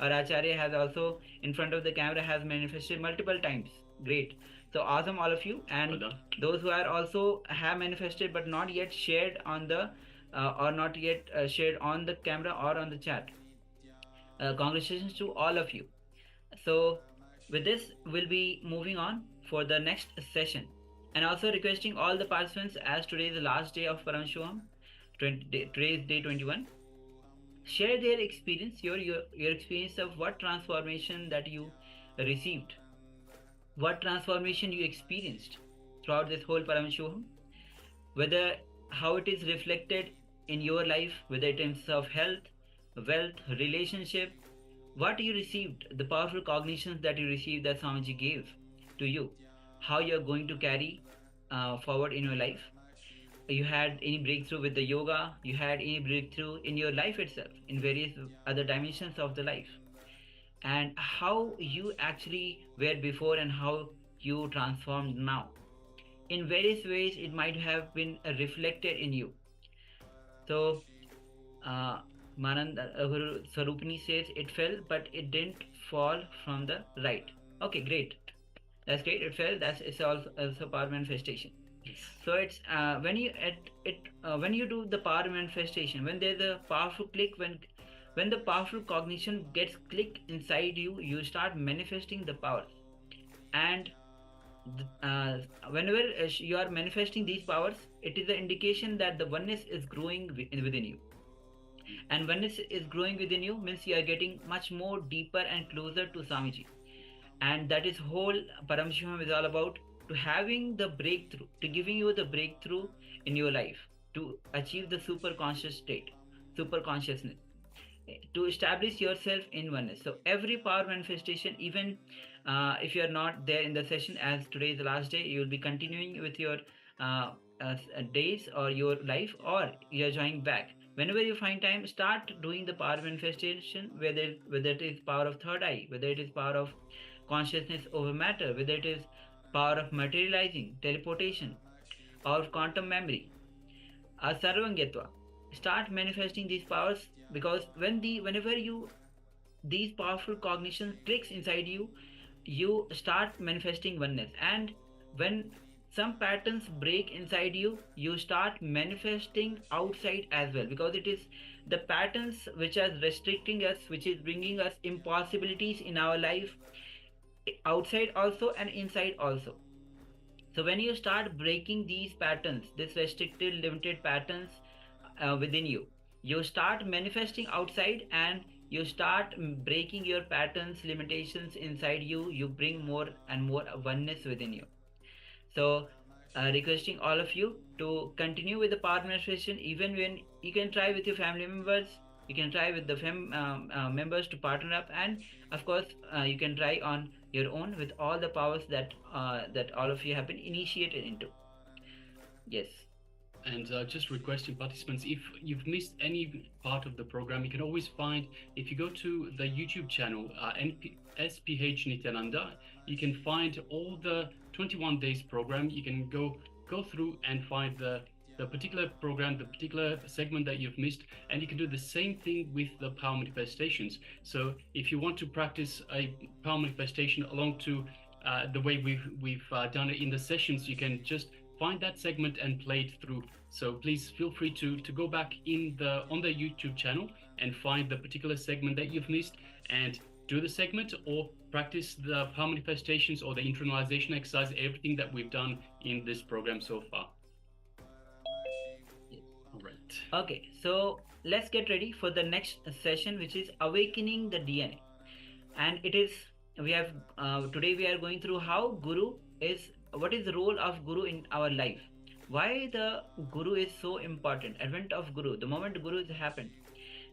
Our Acharya has also, in front of the camera, has manifested multiple times. Great. So awesome, all of you. And Well done. those who are also have manifested but not yet shared on the or not yet shared on the camera or on the chat. Congratulations to all of you. So, with this, we'll be moving on for the next session, and also requesting all the participants, as today is the last day of Paramashivoham, today is day 21. Share their experience, your experience of what transformation that you received, what transformation you experienced throughout this whole Paramashivoham, whether how it is reflected in your life, whether in terms of health, wealth, relationship, what you received, the powerful cognitions that you received that Swamiji gave to you, how you are going to carry forward in your life. You had any breakthrough with the yoga, you had any breakthrough in your life itself, in various other dimensions of the life, and how you actually were before and how you transformed now. In various ways, it might have been reflected in you. So, uh, Guru Sarupini says it fell, but it didn't fall from the right. Okay, great. That's great. It fell. That's it's also power manifestation. Yes. So it's when you at it when you do the power manifestation, when there's a powerful click, when the powerful cognition gets click inside you, you start manifesting the power, and whenever you are manifesting these powers, it is the indication that the oneness is growing within you. And oneness is growing within you means you are getting much more deeper and closer to Swamiji. And that is whole Paramashivoham is all about, to having the breakthrough, to giving you the breakthrough in your life, to achieve the super conscious state, super consciousness, to establish yourself in oneness. So every power manifestation, even if you are not there in the session, as today is the last day, you will be continuing with your days or your life, or you are joining back. Whenever you find time, start doing the power manifestation, whether it is power of third eye, whether it is power of consciousness over matter, whether it is power of materializing, teleportation, or quantum memory, sarvangyatva. Start manifesting these powers, because whenever you these powerful cognition clicks inside you, you start manifesting oneness. And when some patterns break inside you, you start manifesting outside as well, because it is the patterns which are restricting us, which is bringing us impossibilities in our life, outside also and inside also. So when you start breaking these patterns, these restricted limited patterns within you, you start manifesting outside, and you start breaking your patterns, limitations inside you. You bring more and more oneness within you. So requesting all of you to continue with the power manifestation, even when you can try with your family members, you can try with the members to partner up, and of course you can try on your own with all the powers that all of you have been initiated into. Yes. And just requesting participants, if you've missed any part of the program, you can always find, if you go to the YouTube channel, SPH Nityananda, you can find all the 21 days program. You can go through and find the particular program, the particular segment that you've missed, and you can do the same thing with the power manifestations. So if you want to practice a power manifestation along to the way we've done it in the sessions, you can just find that segment and play it through. So please feel free to go back on the YouTube channel and find the particular segment that you've missed and do the segment, or practice the power manifestations or the internalization exercise, everything that we've done in this program so far. All right. Okay, so let's get ready for the next session, which is awakening the DNA. And it is, we have today we are going through how Guru is, what is the role of Guru in our life, why the Guru is so important, advent of Guru, the moment Guru has happened.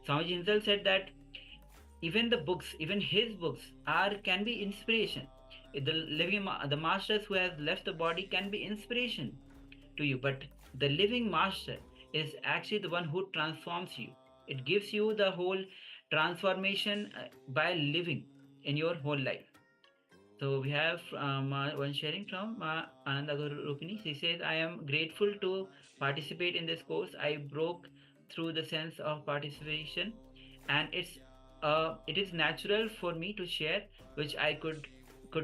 Swamiji himself said that even the books, even his books can be inspiration. The masters who has left the body can be inspiration to you, but the living master is actually the one who transforms you. It gives you the whole transformation by living in your whole life. So we have one sharing from Ananda Rupini. She says, I am grateful to participate in this course. I broke through the sense of participation, and it's it is natural for me to share, which I could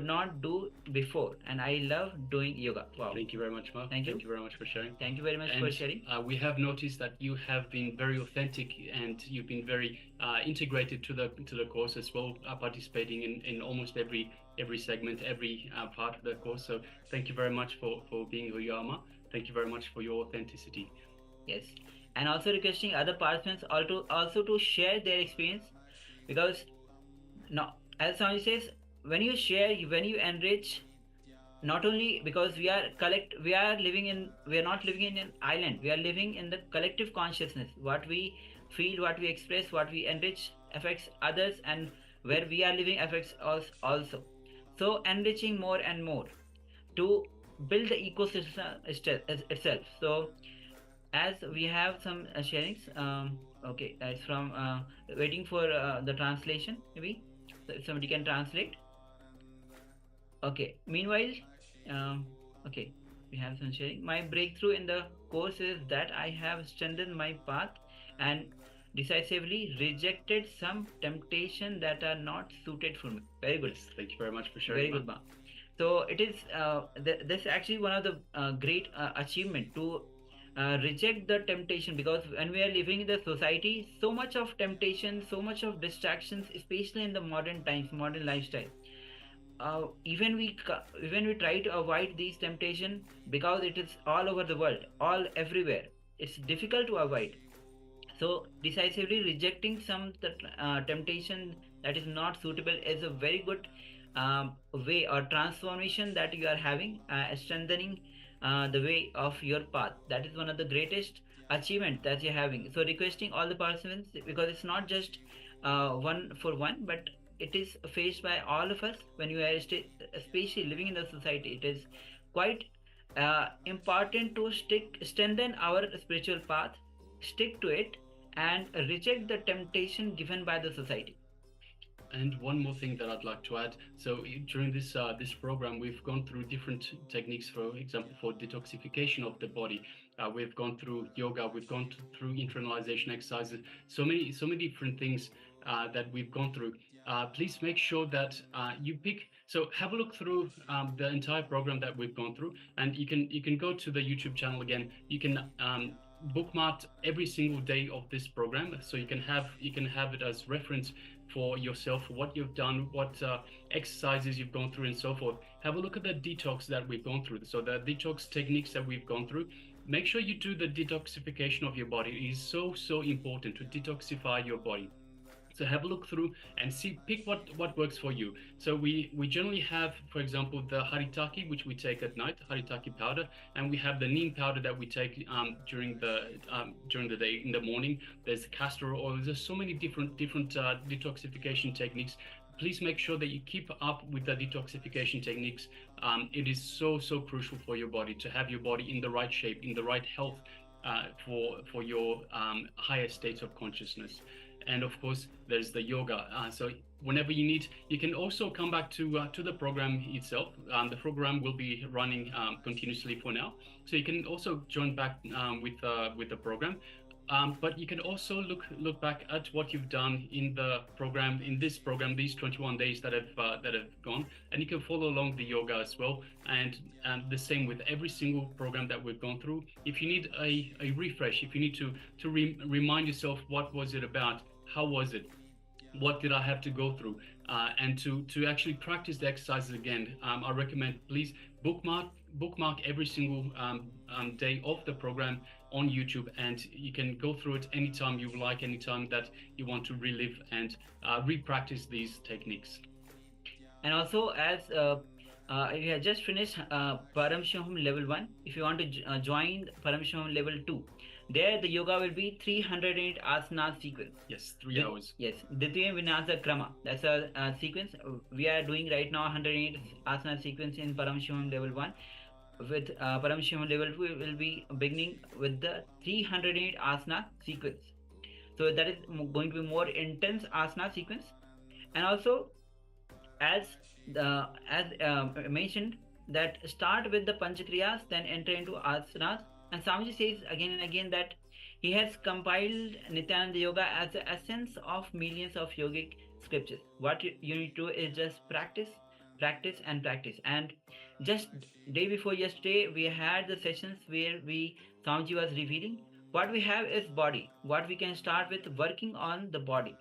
not do before, and I love doing yoga. Wow. Thank you very much, Mark. Thank you. Thank you very much for sharing. Thank you very much for sharing. We have noticed that you have been very authentic and you've been very integrated to the course as well, participating in almost every segment, every part of the course. So thank you very much for being who you are, Ma. Thank you very much for your authenticity. Yes, and also requesting other participants also to share their experience, because now, as Swami says, when you share, when you enrich, not only because we are not living in an island, we are living in the collective consciousness. What we feel, what we express, what we enrich affects others, and where we are living affects us also. So enriching more and more to build the ecosystem itself. So as we have some sharings, okay, it's from waiting for the translation, maybe so if somebody can translate. Okay, meanwhile, okay, we have some sharing. My breakthrough in the course is that I have strengthened my path and decisively rejected some temptation that are not suited for me. Very good. Thank you very much for sharing. Very good, Ma. So it is this is actually one of the great achievement to reject the temptation, because when we are living in the society, so much of temptation, so much of distractions, especially in the modern times, modern lifestyle. Even we try to avoid these temptation because it is all over the world, all everywhere. It's difficult to avoid. So decisively rejecting some temptation that is not suitable is a very good way or transformation that you are having, strengthening the way of your path. That is one of the greatest achievement that you're having. So requesting all the participants, because it's not just one for one, but it is faced by all of us when you are especially living in the society. It is quite important to strengthen our spiritual path, stick to it, and reject the temptation given by the society. And one more thing that I'd like to add. So during this program, we've gone through different techniques. For example, for detoxification of the body, we've gone through yoga, we've gone through internalization exercises. So many different things that we've gone through. Please make sure that you pick. So have a look through the entire program that we've gone through, and you can go to the YouTube channel again. You can bookmark every single day of this program, so you can have it as reference for yourself, what you've done, what exercises you've gone through, and so forth. Have a look at the detox that we've gone through. So the detox techniques that we've gone through. Make sure you do the detoxification of your body. It is so important to detoxify your body. So have a look through and see, pick what works for you. So we generally have, for example, the haritaki, which we take at night, haritaki powder, and we have the neem powder that we take during the day in the morning. There's castor oil. There's so many different detoxification techniques. Please make sure that you keep up with the detoxification techniques. It is so crucial for your body to have your body in the right shape, in the right health, for your higher states of consciousness. And of course, there's the yoga. So whenever you need, you can also come back to the program itself. The program will be running continuously for now, so you can also join back with the program. But you can also look back at what you've done in the program, these 21 days that have gone, and you can follow along the yoga as well. And the same with every single program that we've gone through. If you need a refresh, if you need to remind yourself, what was it about? How was it? What did I have to go through? And to actually practice the exercises again, I recommend, please bookmark every single day of the program on YouTube, and you can go through it anytime you like, anytime that you want to relive and re-practice these techniques. And also, as we have just finished Paramashivoham level 1, if you want to join Paramashivoham level 2, there the yoga will be 308 asana sequence. Yes, 3 hours. Yes, Ditya Vinasa Krama. That's a sequence. We are doing right now 108 asana sequence in Paramashivoham level 1. With Paramashivoham level 2, we will be beginning with the 308 asana sequence. So that is going to be more intense asana sequence. And also, as mentioned, that start with the panchakriyas, then enter into asanas. And Swamiji says again and again that He has compiled Nityananda Yoga as the essence of millions of yogic scriptures. What you need to do is just practice, practice, and practice. And just day before yesterday, we had the sessions where Swamiji was revealing what we have is body. What we can start with working on the body.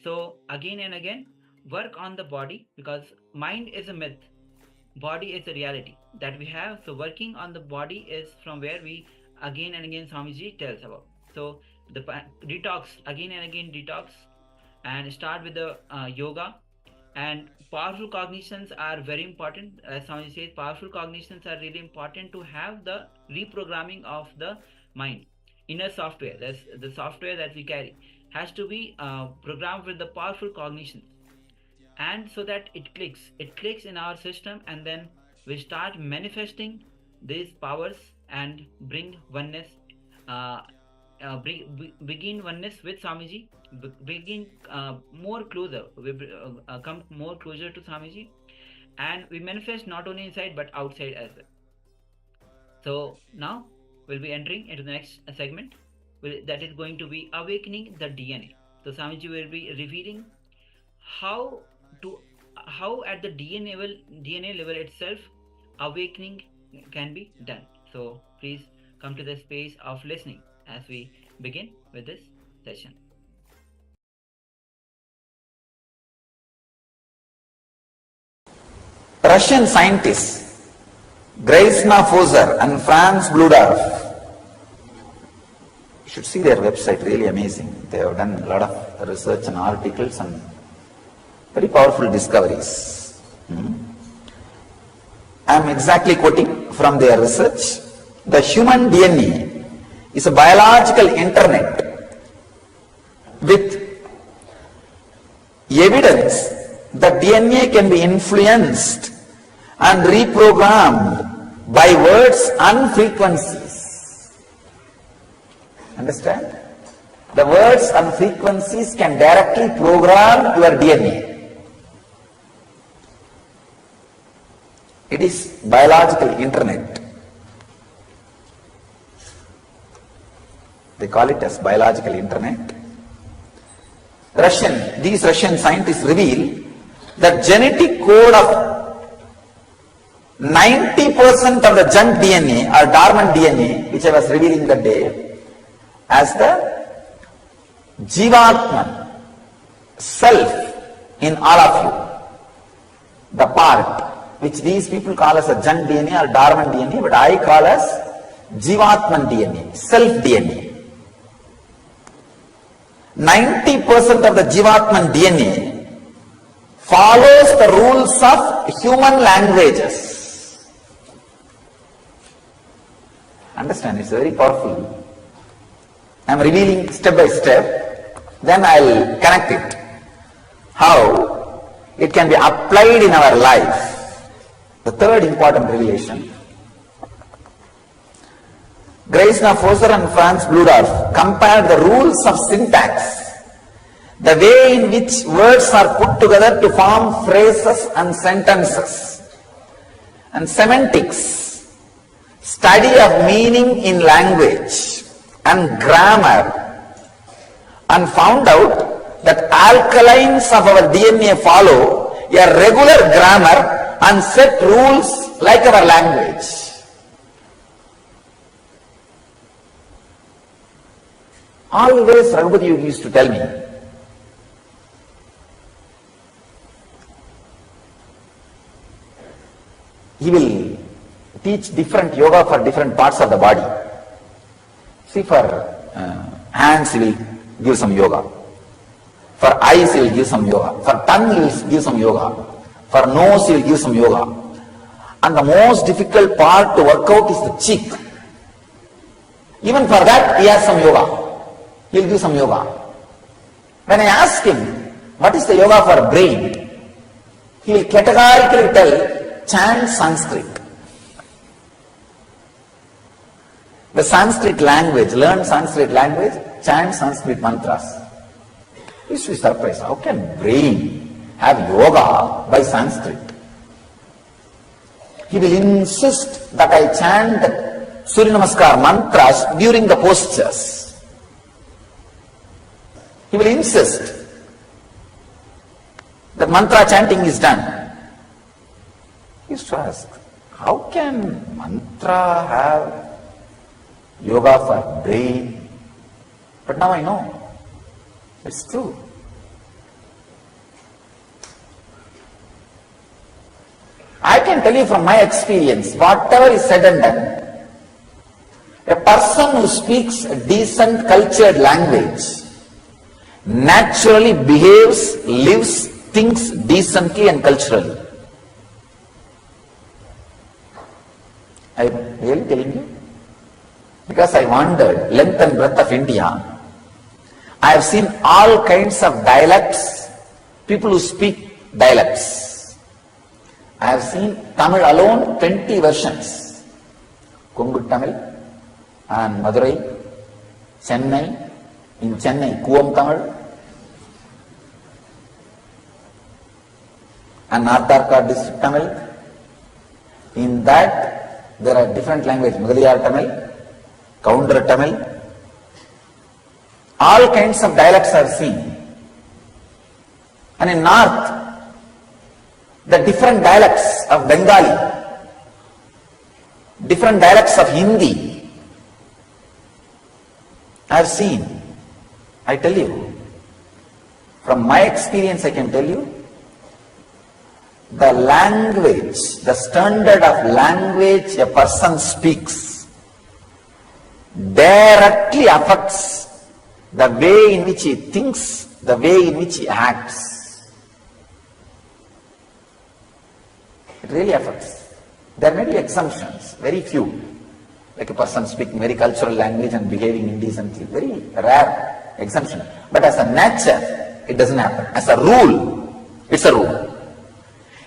So again and again, work on the body, because mind is a myth, body is a reality that we have. So working on the body is from where we again and again Swamiji tells about. So the detox, again and again detox, and start with the yoga. And powerful cognitions are very important. As Swamiji says, powerful cognitions are really important to have the reprogramming of the mind. Inner software, that's the software that we carry, has to be programmed with the powerful cognitions, and so that it clicks in our system, and then we start manifesting these powers and bring oneness, begin oneness with Swamiji, begin more closer, we come more closer to Swamiji, and we manifest not only inside but outside as well. So now we'll be entering into the next segment, that is going to be awakening the DNA. So Swamiji will be revealing how at the DNA level itself awakening can be done. So please come to the space of listening as we begin with this session. Russian scientists Graisna Fozer and Franz Bludorf, you should see their website, really amazing. They have done a lot of research and articles and very powerful discoveries. I am exactly quoting from their research. The human DNA is a biological internet with evidence that DNA can be influenced and reprogrammed by words and frequencies. Understand? The words and frequencies can directly program your DNA. It is biological internet. They call it as biological internet. These Russian scientists reveal that genetic code of 90% of the junk DNA or dormant DNA, which I was revealing that day, as the Jivatman, self in all of you, the part which these people call as a junk DNA or dormant DNA, but I call as Jivatman DNA, self DNA. 90% of the Jivatman DNA follows the rules of human languages. Understand, it's very powerful. I am revealing step by step, then I will connect it. How it can be applied in our life. The third important revelation. Graisna Fozer and Franz Bludorf compared the rules of syntax, the way in which words are put together to form phrases and sentences, and semantics, study of meaning in language and grammar, and found out that alkalines of our DNA follow a regular grammar and set rules like our language. Always Raghupati Yogi used to tell me, he will teach different yoga for different parts of the body. See, for hands he will give some yoga, for eyes he will give some yoga, for tongue he will give some yoga, for nose he will give some yoga, and the most difficult part to work out is the cheek. Even for that he has some yoga. He will give some yoga. When I ask him, what is the yoga for brain? He will categorically tell, chant Sanskrit. The Sanskrit language, learn Sanskrit language, chant Sanskrit mantras. You should be surprised. How can brain have yoga by Sanskrit? He will insist that I chant Surya Namaskar mantras during the postures. He will insist that mantra chanting is done. He used to ask, how can mantra have yoga for brain? But now I know, it's true. I can tell you from my experience, whatever is said and done, a person who speaks a decent cultured language naturally behaves, lives, thinks decently and culturally. I am really telling you. Because I wandered length and breadth of India, I have seen all kinds of dialects, people who speak dialects. I have seen Tamil alone 20 versions. Kongu Tamil and Madurai, Chennai, in Chennai, Kuvam Tamil, and North Arcot district Tamil. In that there are different languages, Mudaliyar Tamil, Counter Tamil, all kinds of dialects are seen. And in North, the different dialects of Bengali, different dialects of Hindi, I have seen. I tell you, from my experience I can tell you, the language, the standard of language a person speaks directly affects the way in which he thinks, the way in which he acts. It really affects. There may be exemptions, very few, like a person speaking very cultural language and behaving indecently, very rare exemption. But as a nature, it doesn't happen. As a rule, it's a rule.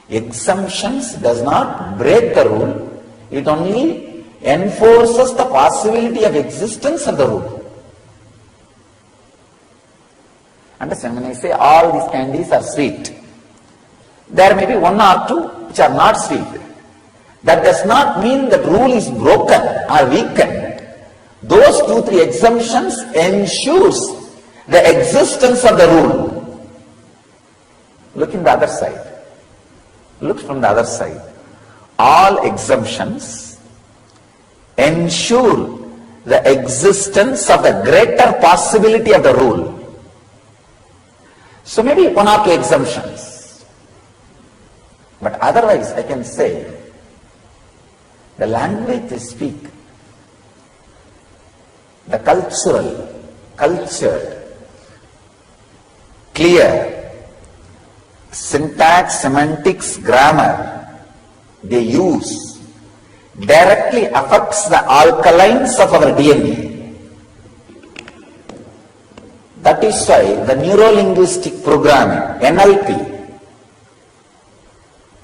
Exemptions does not break the rule, it only enforces the possibility of existence of the rule. Understand, when I say all these candies are sweet, there may be one or two which are not sweet. That does not mean that rule is broken or weakened. Those 2-3 exemptions ensures the existence of the rule. Look in the other side. Look from the other side. All exemptions ensure the existence of the greater possibility of the rule. So maybe 1 or 2 exemptions. But otherwise I can say, the language they speak, the cultured, clear, syntax, semantics, grammar they use directly affects the alkalines of our DNA. That is why the neuro-linguistic programming, NLP,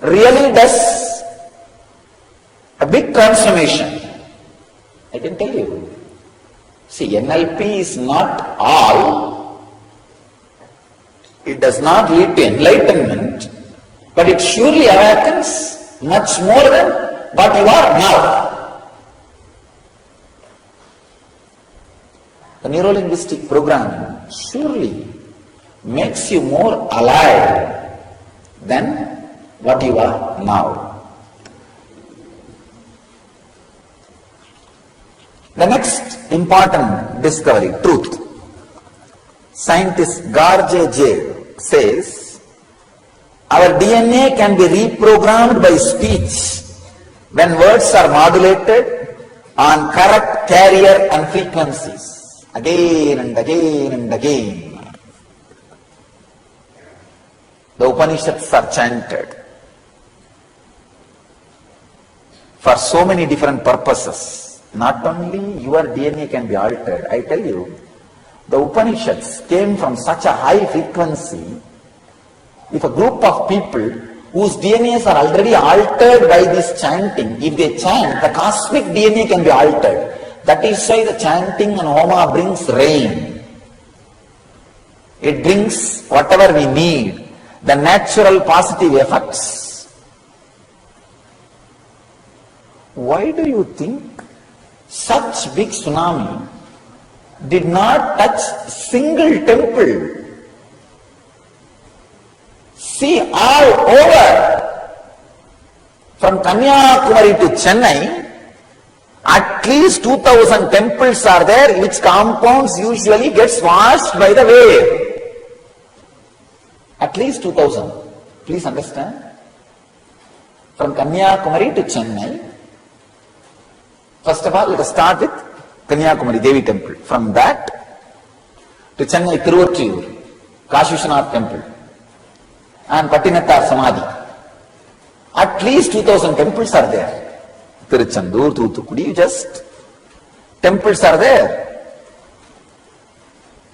really does a big transformation. I can tell you. See, NLP is not all. It does not lead to enlightenment, but it surely awakens much more than what you are now. The neuro-linguistic programming surely makes you more alive than what you are now. The next important discovery, truth. Scientist Garge J says, our DNA can be reprogrammed by speech when words are modulated on correct carrier and frequencies, again and again and again. The Upanishads are chanted for so many different purposes. Not only your DNA can be altered, I tell you, the Upanishads came from such a high frequency. If a group of people whose DNAs are already altered by this chanting, if they chant, the cosmic DNA can be altered. That is why the chanting and homa brings rain. It brings whatever we need, the natural positive effects. Why do you think such big tsunami did not touch single temple. See, all over, from Kanyakumari to Chennai, at least 2000 temples are there, which compounds usually gets washed by the wave. At least 2000. Please understand. From Kanyakumari to Chennai, first of all, let us start with Kanyakumari Devi temple. From that to Chennai Tiruvattriyur, Kashi Vishwanath temple and Pattinattar Samadhi. At least 2000 temples are there. Tiruchendur, Thoothukudi, just temples are there.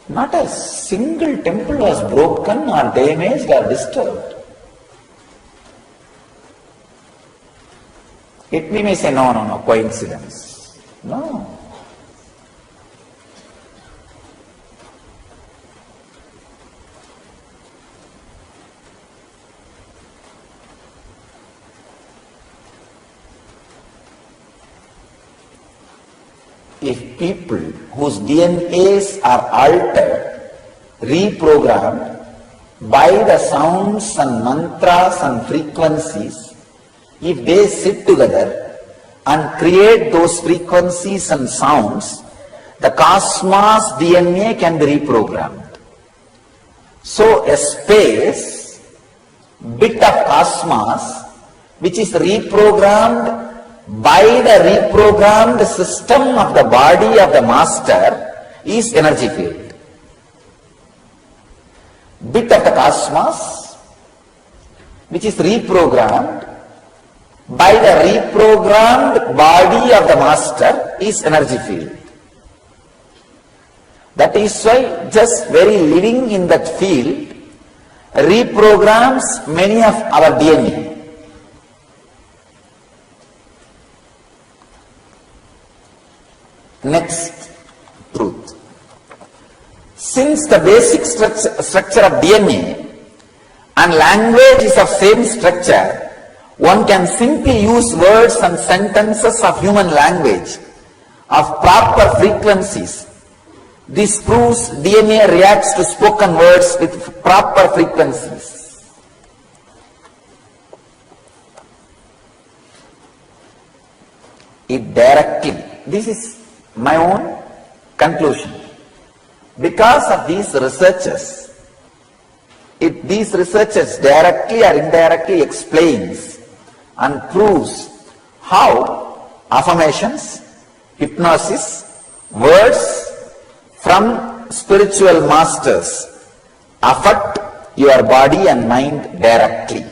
Not a single temple was broken or damaged or disturbed. Yet we may say, no, coincidence. No. If people whose DNAs are altered, reprogrammed by the sounds and mantras and frequencies, if they sit together and create those frequencies and sounds, the cosmos DNA can be reprogrammed. So a space, bit of cosmos, which is reprogrammed by the reprogrammed system of the body of the master, is energy field. Bit of the cosmos, which is reprogrammed by the reprogrammed body of the master, is energy field. That is why just very living in that field reprograms many of our DNA. Next truth. Since the basic structure of DNA and language is of same structure, one can simply use words and sentences of human language of proper frequencies. This proves DNA reacts to spoken words with proper frequencies. It directly, this is my own conclusion. Because of these researches, these researchers directly or indirectly explains and proves how affirmations, hypnosis, words from spiritual masters affect your body and mind directly.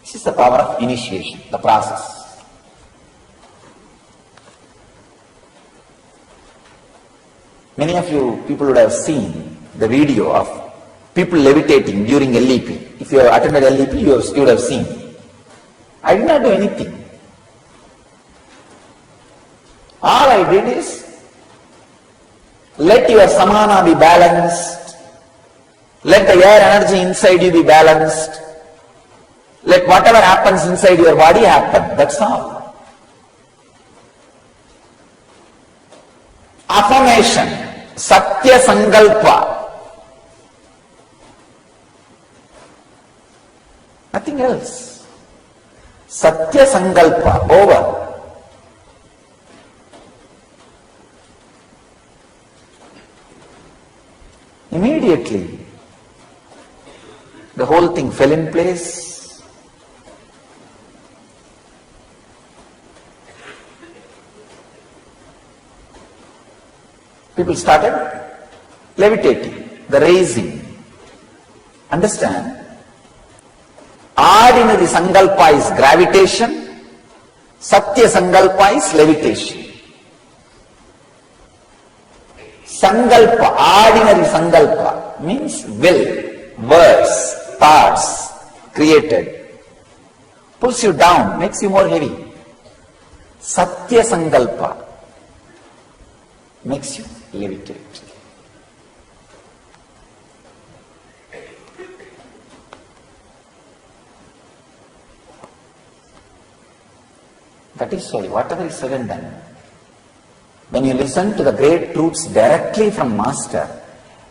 This is the power of initiation, the process. Many of you people would have seen the video of people levitating during LEP. If you have attended LEP, you would have seen. I did not do anything. All I did is let your samana be balanced. Let the air energy inside you be balanced. Let whatever happens inside your body happen. That's all. Affirmation, Satya Sankalpa. Nothing else. Satya Sankalpa, over. Immediately, the whole thing fell in place. People started levitating, the raising. Understand? Ordinary Sankalpa is gravitation, Satya Sankalpa is levitation. Sankalpa, ordinary Sankalpa means will, words, thoughts created, pulls you down, makes you more heavy. Satya Sankalpa makes you levitate. That is why whatever is said and done, when you listen to the great truths directly from Master,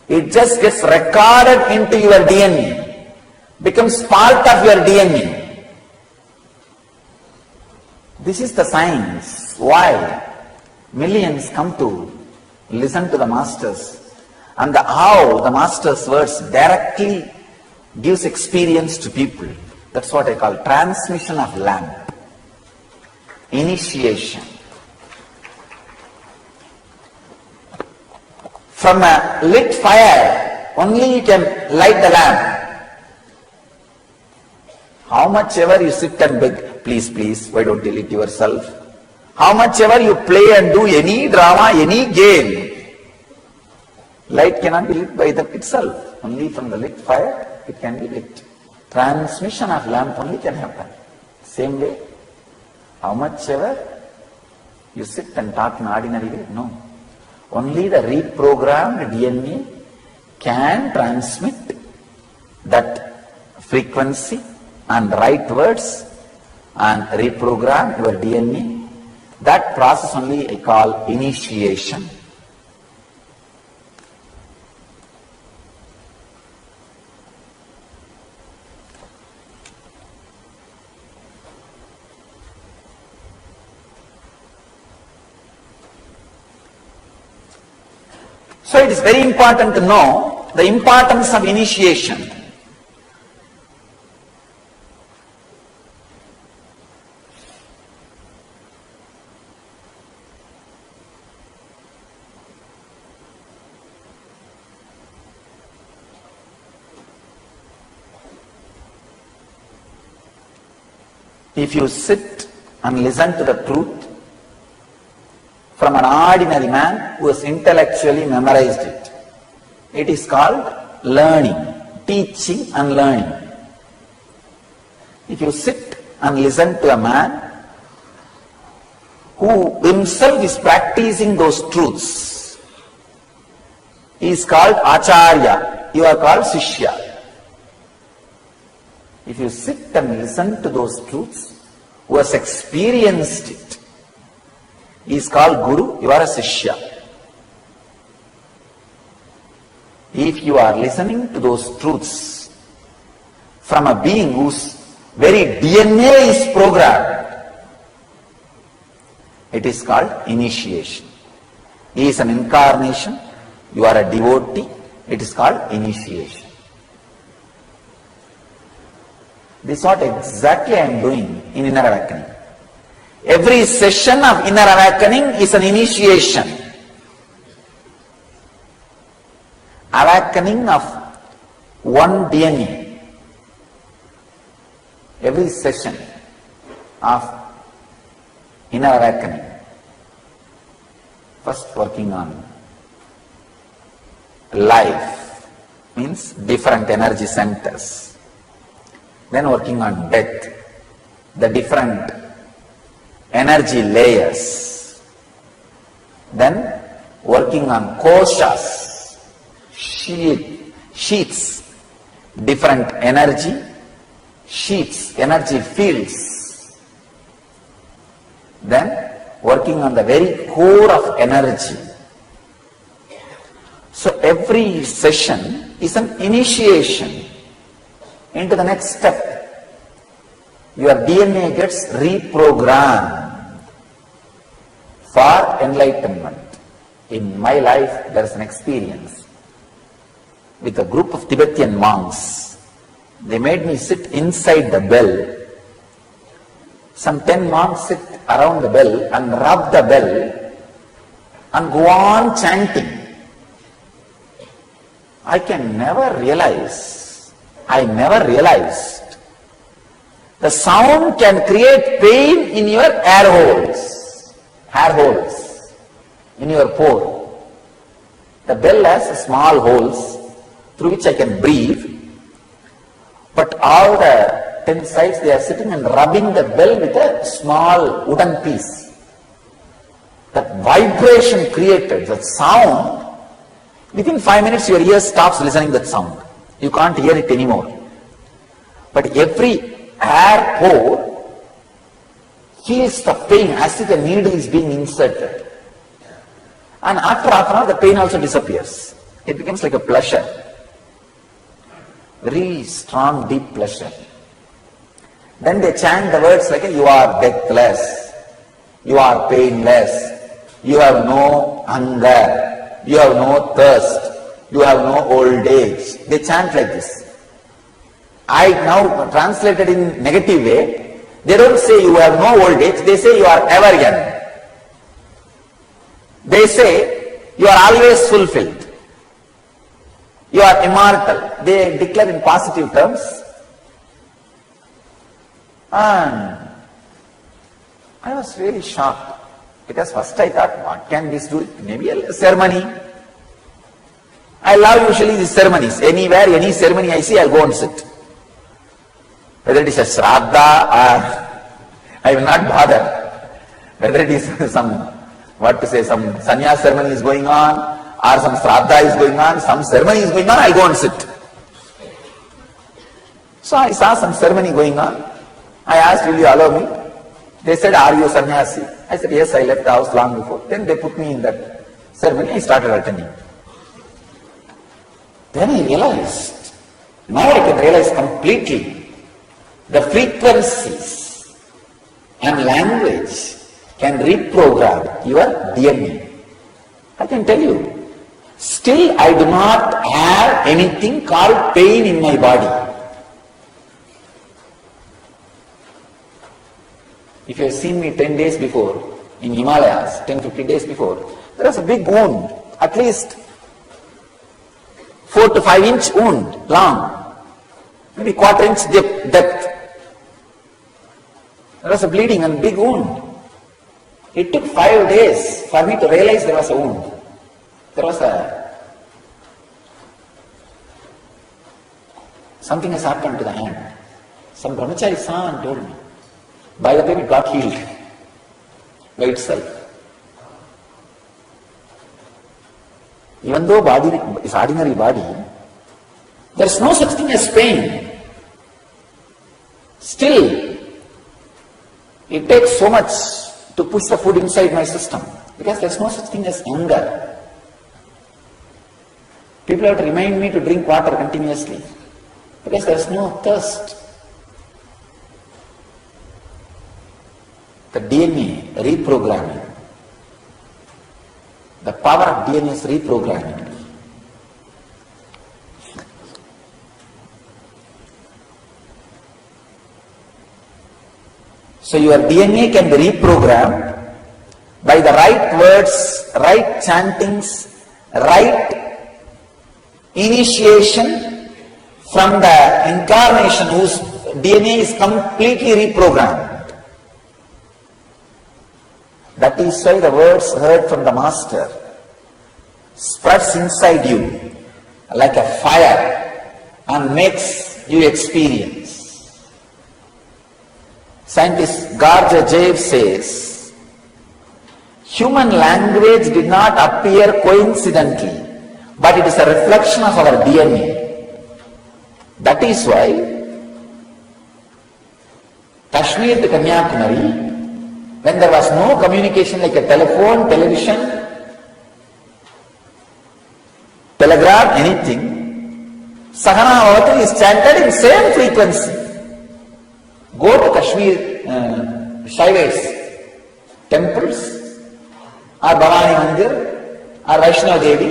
it just gets recorded into your DNA, becomes part of your DNA. This is the science why millions come to listen to the Masters, and how the Master's words directly gives experience to people. That's what I call transmission of lamp, initiation. From a lit fire, only you can light the lamp. How much ever you sit and beg, please, please, why don't you lit yourself? How much ever you play and do any drama, any game, light cannot be lit by that itself. Only from the lit fire, it can be lit. Transmission of lamp only can happen. Same way, how much ever you sit and talk in ordinary way, no. Only the reprogrammed DNA can transmit that frequency and right words and reprogram your DNA. That process only I call initiation. So it is very important to know the importance of initiation. If you sit and listen to the truth from an ordinary man who has intellectually memorized it, it is called learning, teaching and learning. If you sit and listen to a man who himself is practicing those truths, he is called Acharya, you are called Shishya. If you sit and listen to those truths, who has experienced it, he is called Guru, you are a Shishya. If you are listening to those truths from a being whose very DNA is programmed, it is called initiation. He is an incarnation, you are a devotee, it is called initiation. This is what exactly I am doing in Inner Awakening. Every session of Inner Awakening is an initiation. Awakening of one DNA. Every session of Inner Awakening. First working on life, means different energy centers. Then working on death, the different energy layers. Then working on koshas, sheets, different energy sheets, energy fields. Then working on the very core of energy. So every session is an initiation into the next step. Your DNA gets reprogrammed for enlightenment. In my life, there is an experience with a group of Tibetan monks. They made me sit inside the bell. Some 10 monks sit around the bell and rub the bell and go on chanting. I never realized the sound can create pain in your hair holes, in your pore. The bell has small holes through which I can breathe, but all the 10 sides they are sitting and rubbing the bell with a small wooden piece. That vibration created, that sound, within 5 minutes your ear stops listening to that sound. You can't hear it anymore. But every hair pore feels the pain as if a needle is being inserted. And after half an hour, the pain also disappears. It becomes like a pleasure. Very strong, deep pleasure. Then they chant the words like, you are deathless, you are painless, you have no hunger, you have no thirst, you have no old age. They chant like this. I now translated in negative way. They don't say you have no old age, they say you are ever young. They say you are always fulfilled. You are immortal. They declare in positive terms. And I was very shocked, because first I thought, what can this do? Maybe a ceremony. I love usually these ceremonies. Anywhere, any ceremony I see, I'll go and sit. Whether it is a shraddha or I will not bother. Whether it is some sannyas ceremony is going on, or some shraddha is going on, some ceremony is going on, I'll go and sit. So I saw some ceremony going on. I asked, will you allow me? They said, are you sannyasi? I said, yes, I left the house long before. Then they put me in that ceremony. I started attending. Then I realized, now I can realize completely, the frequencies and language can reprogram your DNA. I can tell you, still I do not have anything called pain in my body. If you have seen me 10 days before, in Himalayas, 10-15 days before, there was a big wound, at least 4 to 5 inch wound, long, maybe quarter inch depth. There was a bleeding and big wound. It took 5 days for me to realize there was a wound. There was something has happened to the hand. Some brahmachari saw and told me. By the time it got healed by itself. Even though body is ordinary body, there is no such thing as pain. Still, it takes so much to push the food inside my system, because there is no such thing as hunger. People have to remind me to drink water continuously, because there is no thirst. The DNA reprogramming. The power of DNA is reprogramming. So your DNA can be reprogrammed by the right words, right chantings, right initiation from the incarnation whose DNA is completely reprogrammed. That is why the words heard from the Master spreads inside you like a fire and makes you experience. Scientist Garja Jayev says, human language did not appear coincidentally, but it is a reflection of our DNA. That is why Kashmir to Kanyakumari, when there was no communication like a telephone, television, telegraph, anything, Sahana Avati is chanted in same frequency. Go to Kashmir, Shaivites, temples, or Bhavani Mandir, or Vaishnava Devi,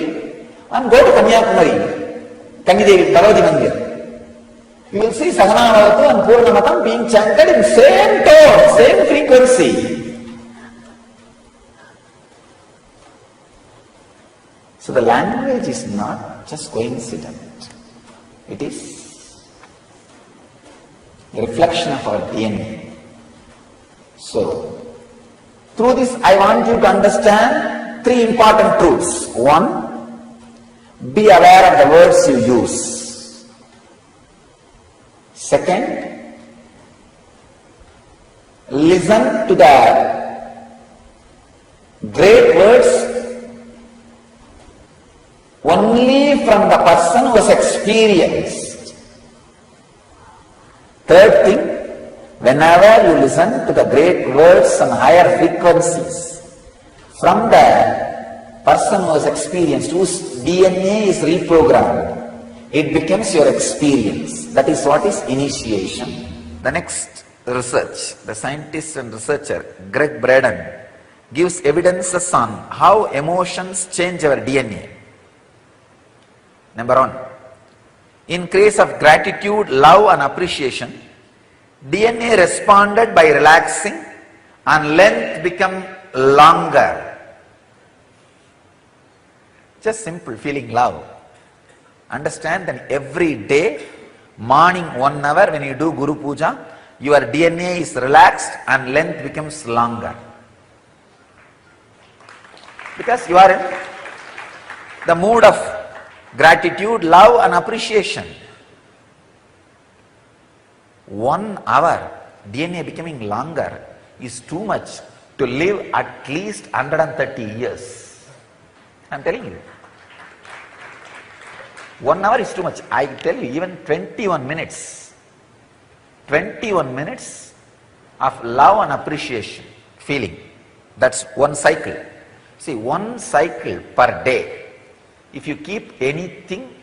and go to Kanyakumari, Kanyi Devi, Bhavati Mandir. You will see Sahana Avati and Purnamatam being chanted in same tone, same frequency. So the language is not just coincident. It is the reflection of our DNA. So, through this I want you to understand 3 important truths. 1, be aware of the words you use. 2nd, listen to the great words only from the person who has experienced. 3rd thing, whenever you listen to the great words and higher frequencies from the person who has experienced, whose DNA is reprogrammed, it becomes your experience. That is what is initiation. The next research, the scientist and researcher Greg Braden gives evidences on how emotions change our DNA. Number one, in case of gratitude, love and appreciation, DNA responded by relaxing and length become longer. Just simple, feeling love. Understand that every day, morning 1 hour when you do Guru Puja, your DNA is relaxed and length becomes longer. Because you are in the mood of gratitude, love and appreciation. 1 hour, DNA becoming longer is too much to live at least 130 years. I am telling you. 1 hour is too much. I tell you, even 21 minutes. 21 minutes of love and appreciation, feeling. That's one cycle. See, one cycle per day. If you keep anything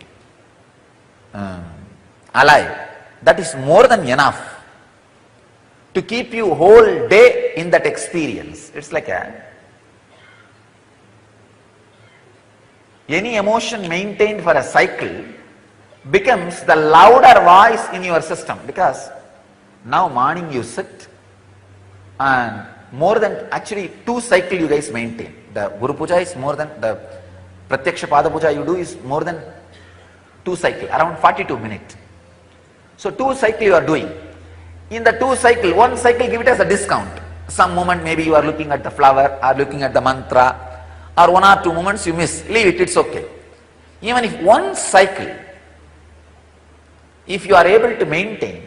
alive, that is more than enough to keep you whole day in that experience. It's like any emotion maintained for a cycle becomes the louder voice in your system, because now morning you sit and more than actually 2 cycles you guys maintain. The Guru Puja is more than, the Pratyaksha Pada Puja you do is more than 2 cycles, around 42 minutes. So 2 cycles you are doing. In the 2 cycles, 1 cycle give it as a discount. Some moment maybe you are looking at the flower or looking at the mantra, or 1 or 2 moments you miss, leave it, it's okay. Even if 1 cycle, if you are able to maintain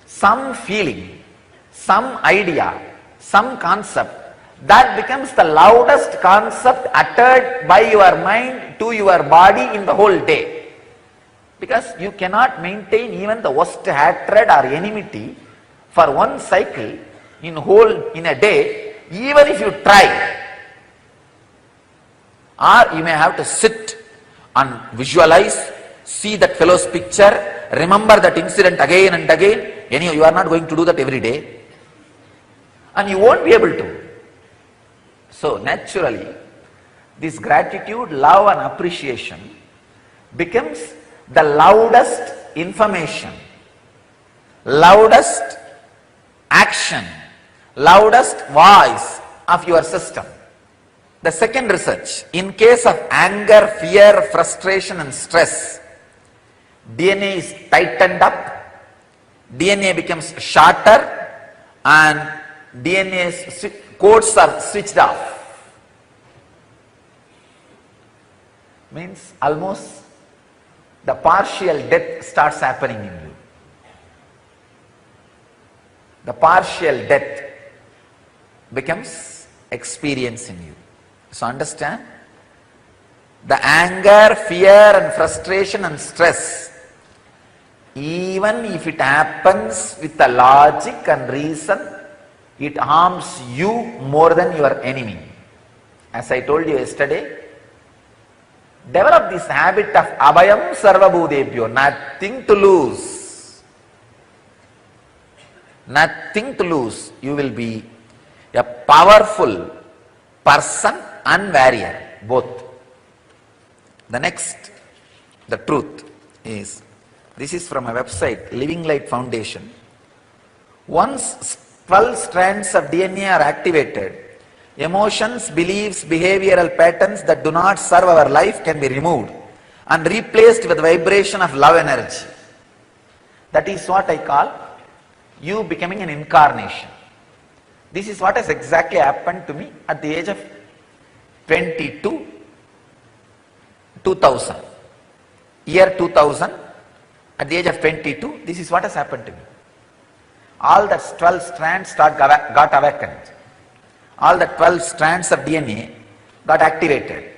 some feeling, some idea, some concept, that becomes the loudest concept uttered by your mind to your body in the whole day. Because you cannot maintain even the worst hatred or enmity for 1 cycle in a day, even if you try. Or you may have to sit and visualize, see that fellow's picture, remember that incident again and again. Anyhow, you are not going to do that every day. And you won't be able to. So naturally, this gratitude, love and appreciation becomes the loudest information, loudest action, loudest voice of your system. The second research, in case of anger, fear, frustration and stress, DNA is tightened up, DNA becomes shorter and DNA's codes are switched off. Means almost the partial death starts happening in you. The partial death becomes experience in you. So understand, the anger, fear and frustration and stress, even if it happens with the logic and reason, it harms you more than your enemy. As I told you yesterday, develop this habit of abhayam sarvabhudebhyo, nothing to lose. Nothing to lose. You will be a powerful person and warrior, both. The next, the truth is, this is from a website, Living Light Foundation. Once 12 strands of DNA are activated, emotions, beliefs, behavioral patterns that do not serve our life can be removed and replaced with vibration of love energy. That is what I call you becoming an incarnation. This is what has exactly happened to me at the age of 22, 2000. Year 2000, at the age of 22, this is what has happened to me. All the 12 strands got awakened. All the 12 strands of DNA got activated.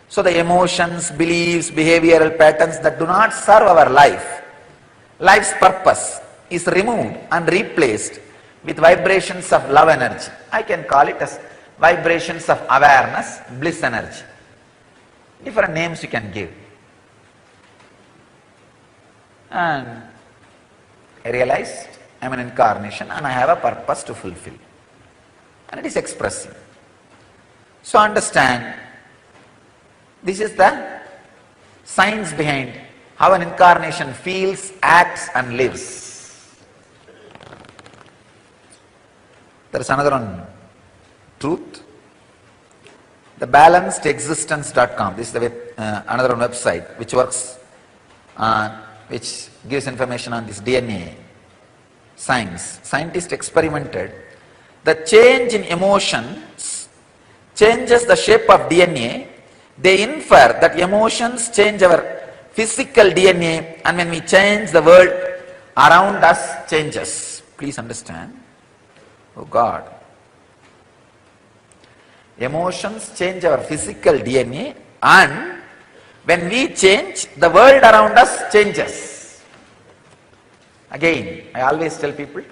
So the emotions, beliefs, behavioral patterns that do not serve our life, life's purpose, is removed and replaced with vibrations of love energy. I can call it as vibrations of awareness, bliss energy. Different names you can give. And I realized I am an incarnation and I have a purpose to fulfill. And it is expressing. So understand, this is the science behind how an incarnation feels, acts and lives. There is another one, truth. The balancedexistence.com, this is the another one website which works which gives information on this DNA science. Scientists experimented the change in emotions changes the shape of DNA. They infer that emotions change our physical DNA, and when we change, the world around us changes. Please understand. Oh God. Emotions change our physical DNA, and when we change, the world around us changes. Again, I always tell people,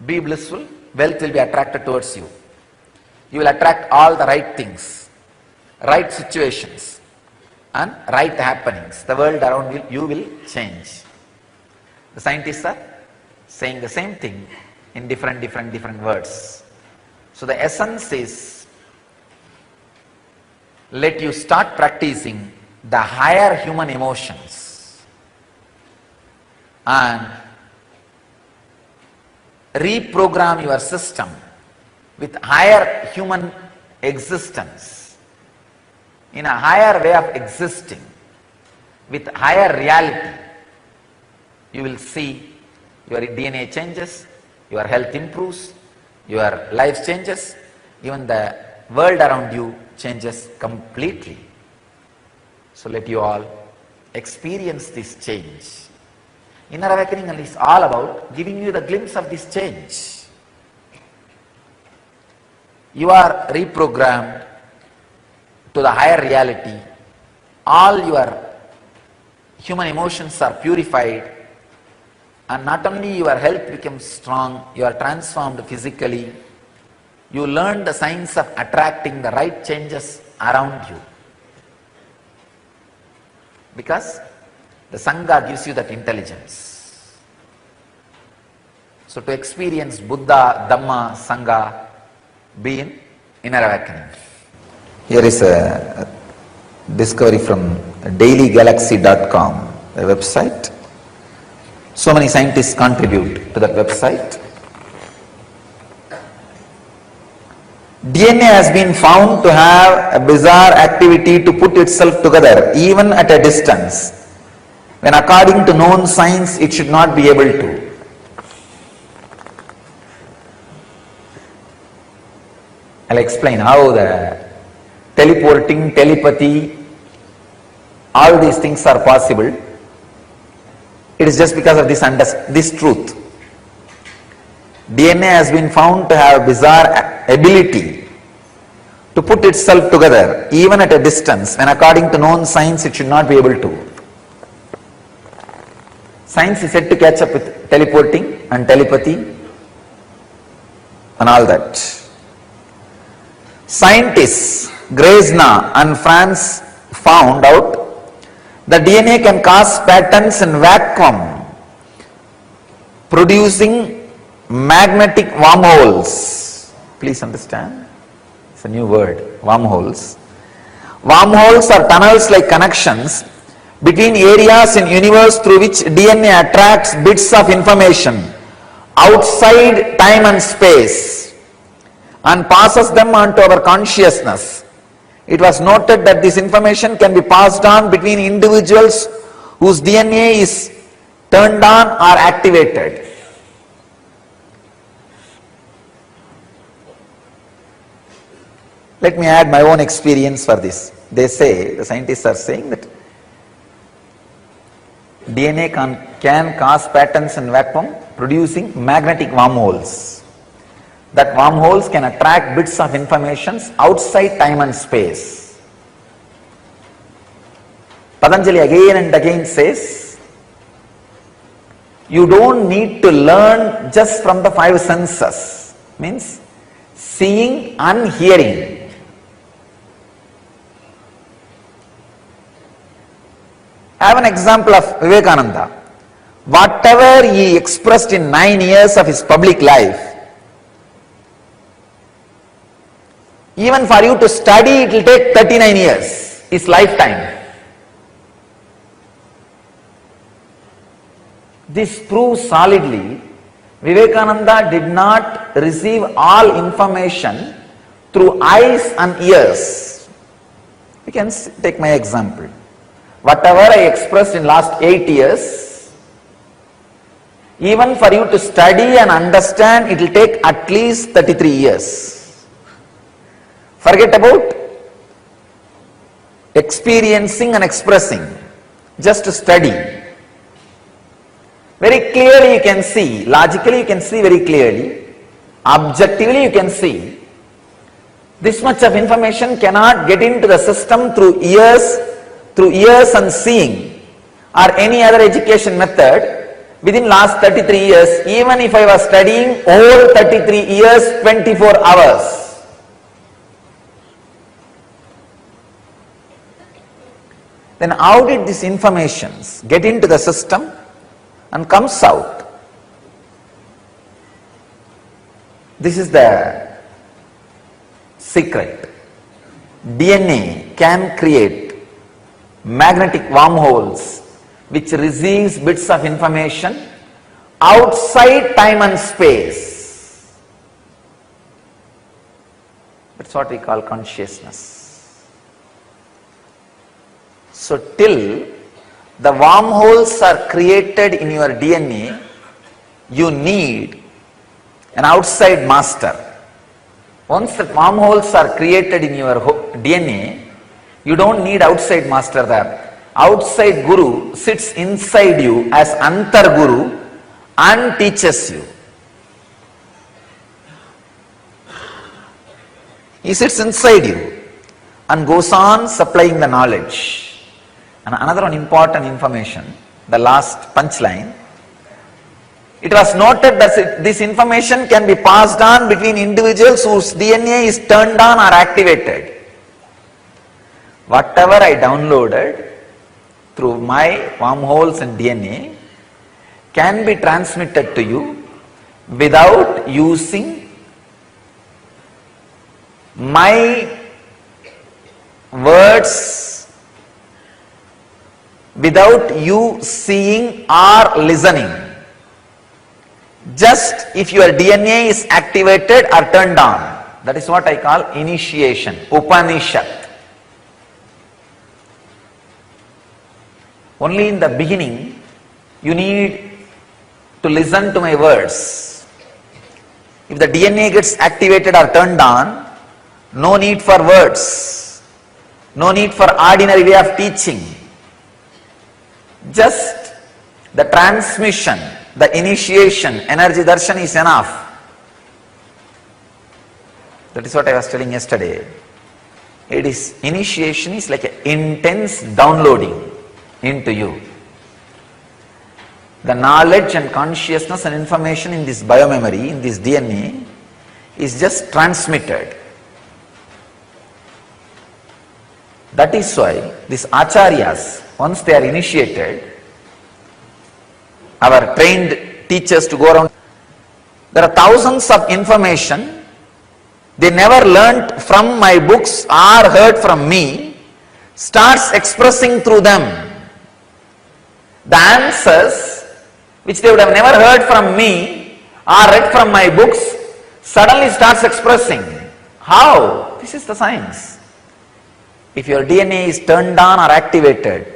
be blissful, wealth will be attracted towards you. You will attract all the right things, right situations and right happenings. The world around you will change. The scientists are saying the same thing in different words. So the essence is, let you start practicing the higher human emotions and reprogram your system with higher human existence, in a higher way of existing, with higher reality. You will see your DNA changes, your health improves, your life changes, even the world around you changes completely. So let you all experience this change. Inner awakening is all about giving you the glimpse of this change. You are reprogrammed to the higher reality. All your human emotions are purified, and not only your health becomes strong, you are transformed physically. You learn the science of attracting the right changes around you, because the Sangha gives you that intelligence. So to experience Buddha, Dhamma, Sangha, be in inner awakening. Here is a discovery from dailygalaxy.com, a website. So many scientists contribute to that website. DNA has been found to have a bizarre activity to put itself together even at a distance, when according to known science it should not be able to. I'll explain how the teleporting, telepathy, all these things are possible. It is just because of this truth. DNA has been found to have a bizarre ability to put itself together even at a distance, when according to known science it should not be able to. Science is said to catch up with teleporting and telepathy and all that. Scientists Grezna and France found out that DNA can cause patterns in vacuum, producing magnetic wormholes. Please understand, it's a new word, wormholes. Wormholes are tunnels like connections between areas in universe through which DNA attracts bits of information outside time and space and passes them on to our consciousness. It was noted that this information can be passed on between individuals whose DNA is turned on or activated. Let me add my own experience for this. They say, the scientists are saying that DNA can cause patterns in vacuum, producing magnetic wormholes. That wormholes can attract bits of information outside time and space. Patanjali again and again says, you don't need to learn just from the five senses, means seeing and hearing. I have an example of Vivekananda. Whatever he expressed in 9 years of his public life, even for you to study, it will take 39 years, his lifetime. This proves solidly Vivekananda did not receive all information through eyes and ears. You can take my example. Whatever I expressed in last 8 years, even for you to study and understand, it will take at least 33 years. Forget about experiencing and expressing, just to study. Very clearly you can see, logically you can see very clearly, objectively you can see, this much of information cannot get into the system through ears and seeing or any other education method within last 33 years, even if I was studying all 33 years, 24 hours. Then how did these informations get into the system and comes out? This is the secret. DNA can create magnetic wormholes which receives bits of information outside time and space. That's what we call consciousness. So till the wormholes are created in your DNA, you need an outside master. Once the wormholes are created in your DNA, you don't need outside master there. Outside guru sits inside you as Antar Guru and teaches you. He sits inside you and goes on supplying the knowledge. And another one important information, the last punchline. It was noted that this information can be passed on between individuals whose DNA is turned on or activated. Whatever I downloaded through my wormholes in DNA can be transmitted to you without using my words, without you seeing or listening. Just if your DNA is activated or turned on. That is what I call initiation, Upanishad. Only in the beginning you need to listen to my words. If the DNA gets activated or turned on, no need for words, no need for ordinary way of teaching. Just the transmission, the initiation, energy darshan is enough. That is what I was telling yesterday. It is, initiation is like an intense downloading into you. The knowledge and consciousness and information in this biomemory, in this DNA, is just transmitted. That is why these acharyas, once they are initiated, our trained teachers to go around, there are thousands of information they never learnt from my books or heard from me, starts expressing through them. The answers which they would have never heard from me or read from my books suddenly starts expressing. How? This is the science. If your DNA is turned on or activated,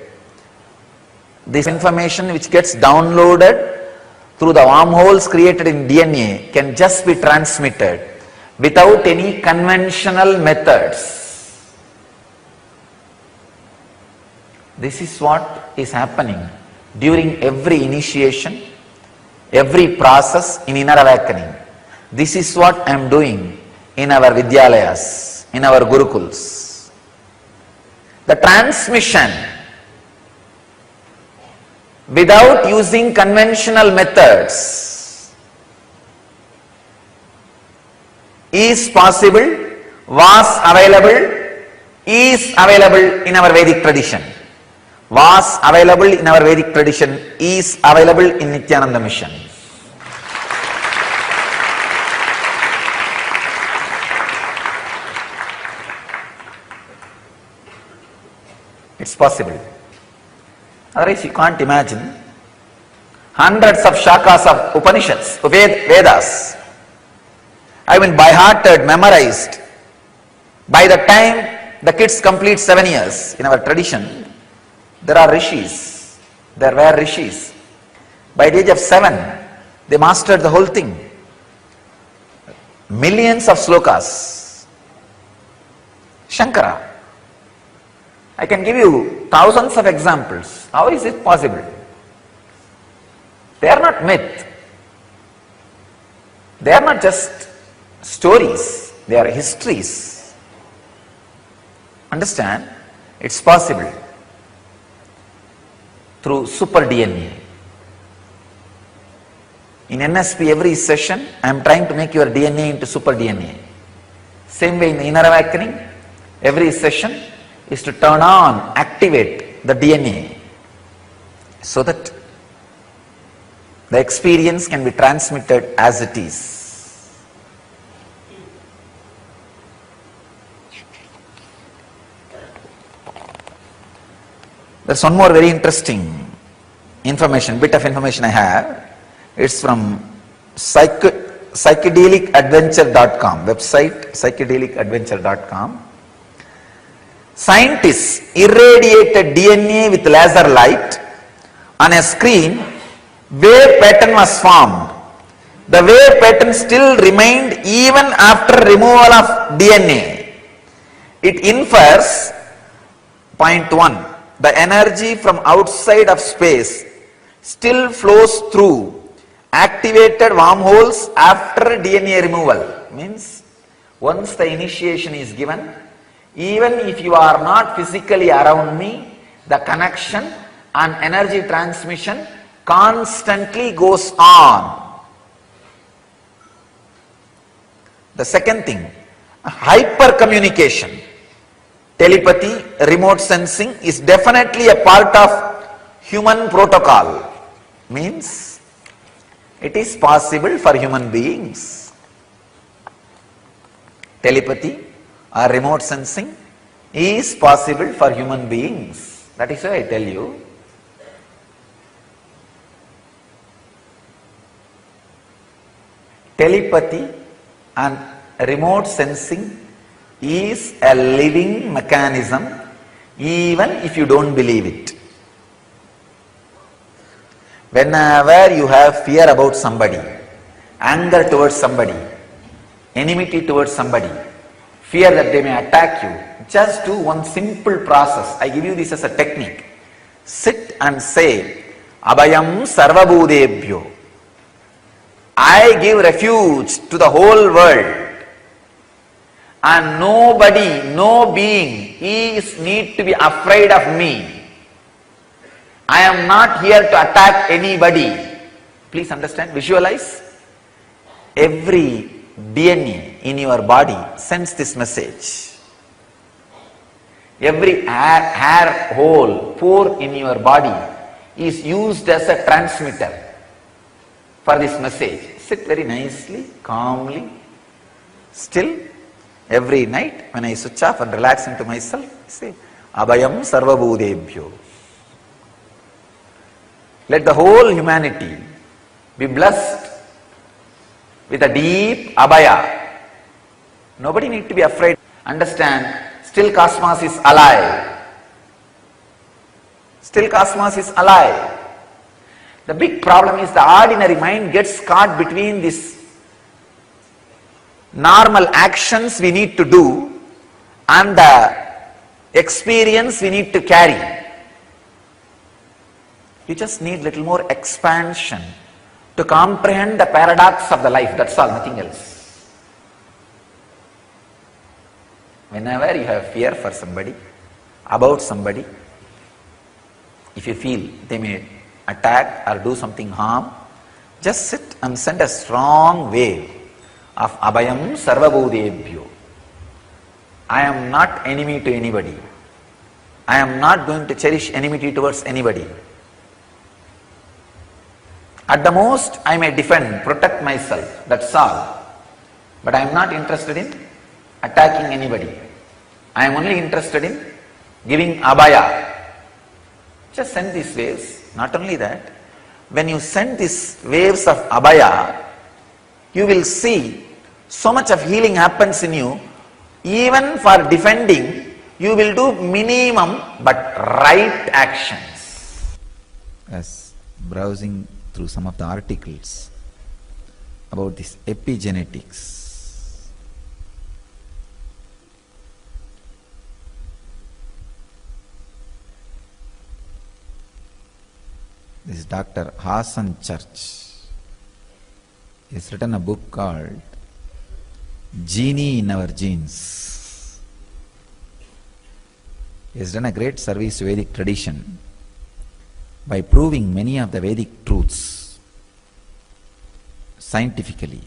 this information which gets downloaded through the wormholes created in DNA can just be transmitted without any conventional methods. This is what is happening during every initiation, every process in inner awakening. This is what I am doing in our Vidyalayas, in our Gurukuls. The transmission without using conventional methods is possible, was available, is available in our Vedic tradition. was available in our Vedic tradition is available in Nityananda mission. It's possible. Otherwise you can't imagine hundreds of shakas of Upanishads, Vedas, I mean by hearted, memorized. By the time the kids complete 7 years, in our tradition, there are rishis, there were rishis. By the age of 7, they mastered the whole thing. Millions of slokas. Shankara. I can give you thousands of examples. How is it possible? They are not myth. They are not just stories. They are histories. Understand? It's possible through super DNA. In NSP, every session, I am trying to make your DNA into super DNA. Same way in the inner awakening, every session is to turn on, activate the DNA so that the experience can be transmitted as it is. There's one more very interesting bit of information I have. It's from psychedelicadventure.com, website psychedelicadventure.com. Scientists irradiated DNA with laser light on a screen. Wave pattern was formed. The wave pattern still remained even after removal of DNA. It infers, point 1, the energy from outside of space still flows through activated wormholes after DNA removal. Means once the initiation is given, even if you are not physically around me, the connection and energy transmission constantly goes on. The second thing, hypercommunication, telepathy, remote sensing is definitely a part of human protocol. Means it is possible for human beings. Telepathy or remote sensing is possible for human beings. That is why I tell you, telepathy and remote sensing is a living mechanism even if you don't believe it. Whenever you have fear about somebody, anger towards somebody, enmity towards somebody, fear that they may attack you, just do one simple process. I give you this as a technique. Sit and say, Abhayam Sarvabhudebhyo. I give refuge to the whole world. And nobody, no being need to be afraid of me. I am not here to attack anybody. Please understand, visualize. Every DNA in your body sends this message. Every hair hole, pore in your body is used as a transmitter for this message. Sit very nicely, calmly, still. Every night when I switch off and relax into myself, say, Abhayam Sarvabhudebhyo. Let the whole humanity be blessed with a deep abhaya. Nobody need to be afraid. Understand, still cosmos is alive. Still cosmos is alive. The big problem is the ordinary mind gets caught between this normal actions we need to do and the experience we need to carry. You just need little more expansion to comprehend the paradox of the life. That's all, nothing else. Whenever you have fear for somebody, about somebody, if you feel they may attack or do something harm, just sit and send a strong wave of Abhayam Sarvabhudebhyo. I am not enemy to anybody. I am not going to cherish enmity towards anybody. At the most, I may defend, protect myself, that's all. But I am not interested in attacking anybody. I am only interested in giving abhaya. Just send these waves. Not only that, when you send these waves of abhaya, you will see so much of healing happens in you. Even for defending, you will do minimum but right actions. As browsing through some of the articles about this epigenetics, this Dr. Hassan Church has written a book called Genie in Our Genes. He has done a great service to Vedic tradition by proving many of the Vedic truths scientifically.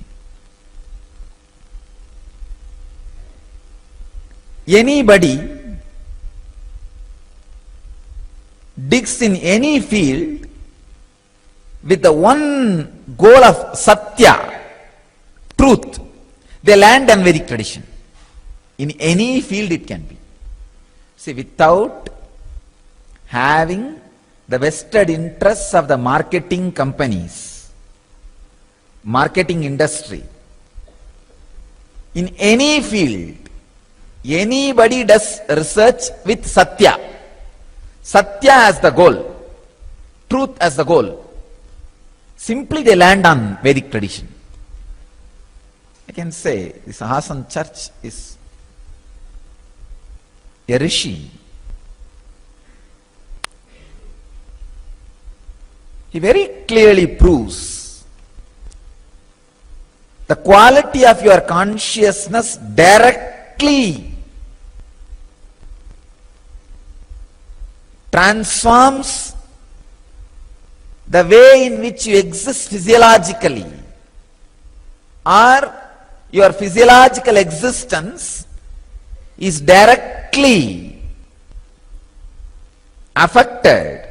Anybody digs in any field with the one goal of Satya, truth, they land on Vedic tradition. In any field it can be. See, without having the vested interests of the marketing companies, marketing industry, in any field, anybody does research with Satya. Satya as the goal, truth as the goal. Simply they land on Vedic tradition. I can say this Hassan Church is a rishi. He very clearly proves the quality of your consciousness directly transforms the way in which you exist physiologically, or your physiological existence is directly affected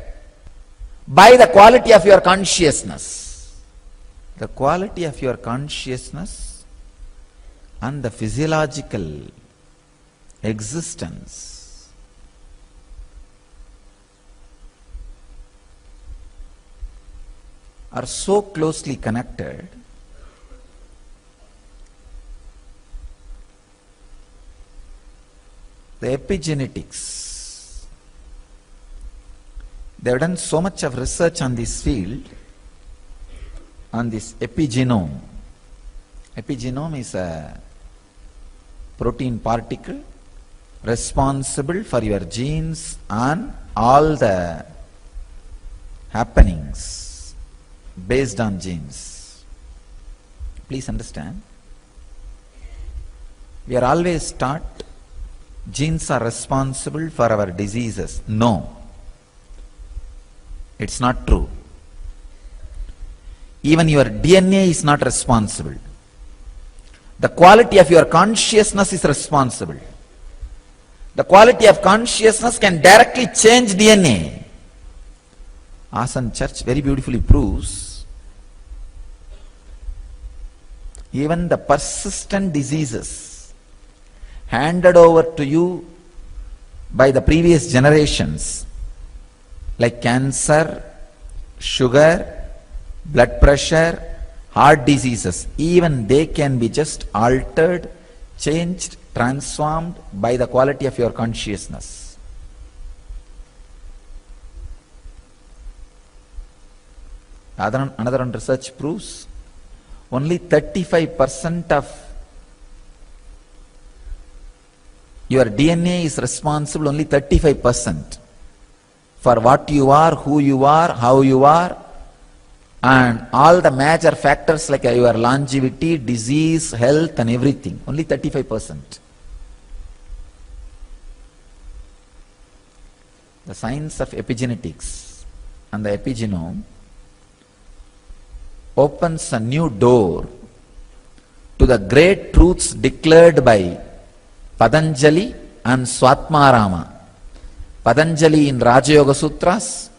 by the quality of your consciousness. The quality of your consciousness and the physiological existence are so closely connected the epigenetics. They have done so much of research on this field, on this epigenome. Epigenome is a protein particle responsible for your genes and all the happenings based on genes. Please understand, we are always taught genes are responsible for our diseases. No, it's not true. Even your DNA is not responsible. The quality of your consciousness is responsible. The quality of consciousness can directly change DNA. Hassan Church very beautifully proves even the persistent diseases handed over to you by the previous generations, like cancer, sugar, blood pressure, heart diseases, even they can be just altered, changed, transformed by the quality of your consciousness. Another research proves only 35% of your DNA is responsible, only 35%, for what you are, who you are, how you are, and all the major factors like your longevity, disease, health and everything. Only 35%. The science of epigenetics and the epigenome opens a new door to the great truths declared by Patanjali and Swatmarama. Patanjali in Raja Yoga Sutras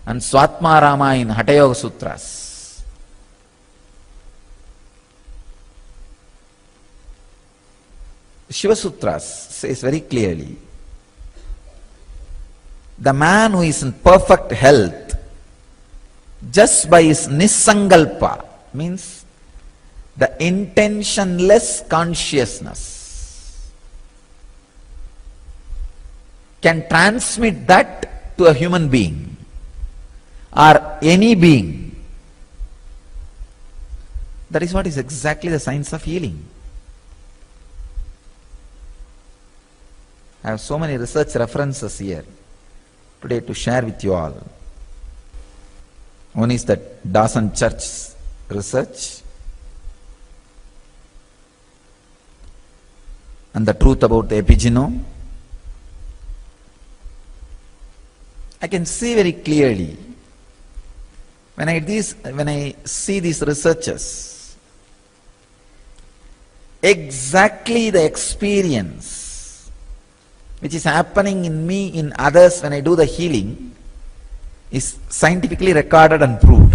and Swatma Rama in Hatha Yoga Sutras. Shiva Sutras says very clearly, the man who is in perfect health just by his nisangalpa, means the intentionless consciousness, can transmit that to a human being or any being. That is what is exactly the science of healing. I have so many research references here today to share with you all. One is that Dawson Church research and the truth about the epigenome. I can see very clearly when I see these researches, exactly the experience which is happening in me, in others when I do the healing, is scientifically recorded and proved.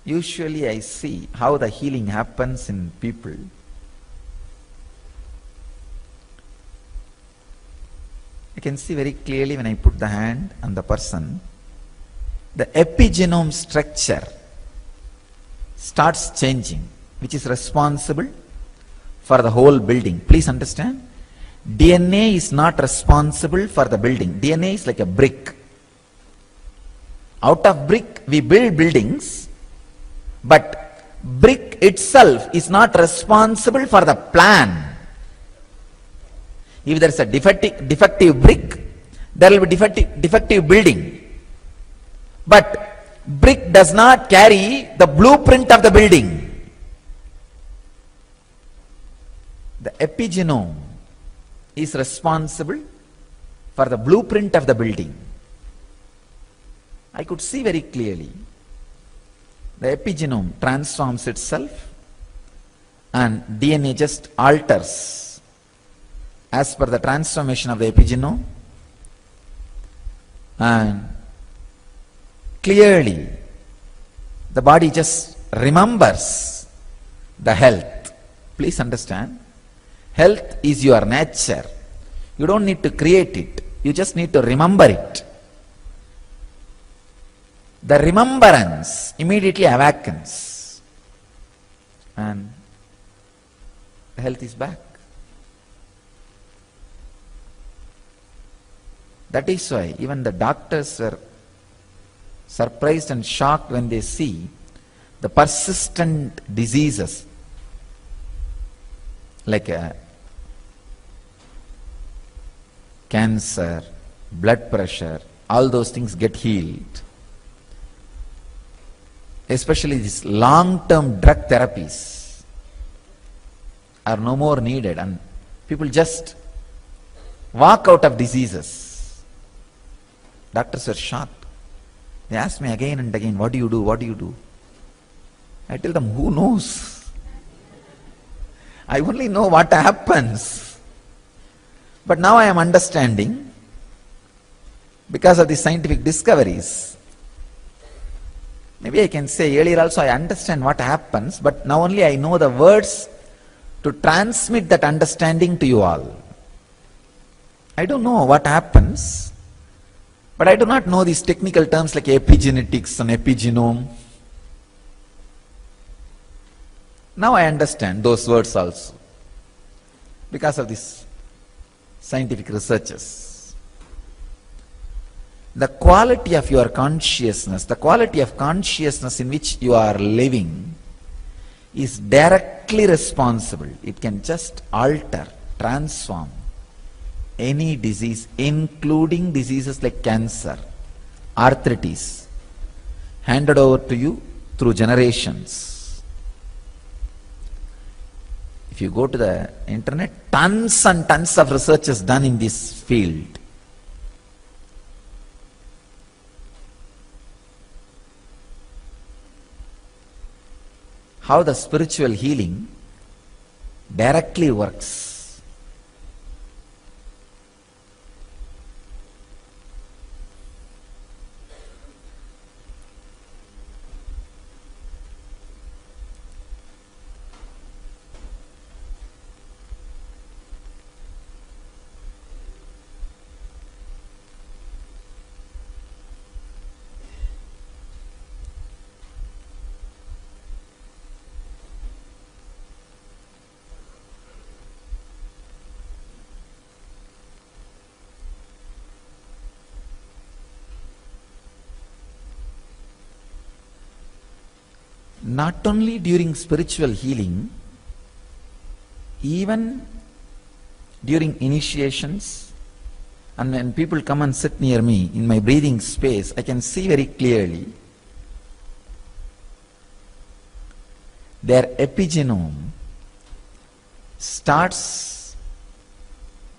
Usually I see how the healing happens in people. I can see very clearly when I put the hand on the person, the epigenome structure starts changing, which is responsible for the whole building. Please understand, DNA is not responsible for the building. DNA is like a brick. Out of brick we build buildings, but brick itself is not responsible for the plan. If there is a defective brick, there will be defective building. But brick does not carry the blueprint of the building. The epigenome is responsible for the blueprint of the building. I could see very clearly the epigenome transforms itself and DNA just alters as per the transformation of the epigenome, and clearly the body just remembers the health. Please understand, health is your nature. You don't need to create it, you just need to remember it. The remembrance immediately awakens and the health is back. That is why even the doctors were surprised and shocked when they see the persistent diseases like cancer, blood pressure, all those things get healed. Especially these long-term drug therapies are no more needed and people just walk out of diseases. Doctors were shocked. They asked me again and again, what do you do? What do you do? I tell them, who knows? I only know what happens. But now I am understanding, because of the scientific discoveries. Maybe I can say earlier also I understand what happens, but now only I know the words to transmit that understanding to you all. I don't know what happens, but I do not know these technical terms like epigenetics and epigenome. Now I understand those words also because of these scientific researches. The quality of your consciousness, the quality of consciousness in which you are living is directly responsible. It can just alter, transform any disease, including diseases like cancer, arthritis, handed over to you through generations. If you go to the internet, tons and tons of research is done in this field. How the spiritual healing directly works. Not only during spiritual healing, even during initiations, and when people come and sit near me in my breathing space, I can see very clearly their epigenome starts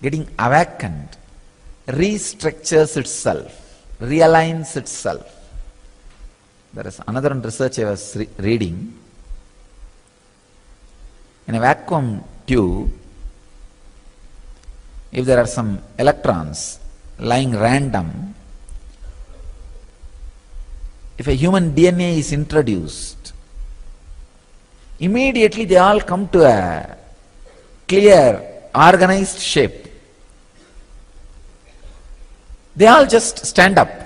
getting awakened, restructures itself, realigns itself. There is another research I was reading. In a vacuum tube, if there are some electrons lying random, if a human DNA is introduced, immediately they all come to a clear, organized shape. They all just stand up.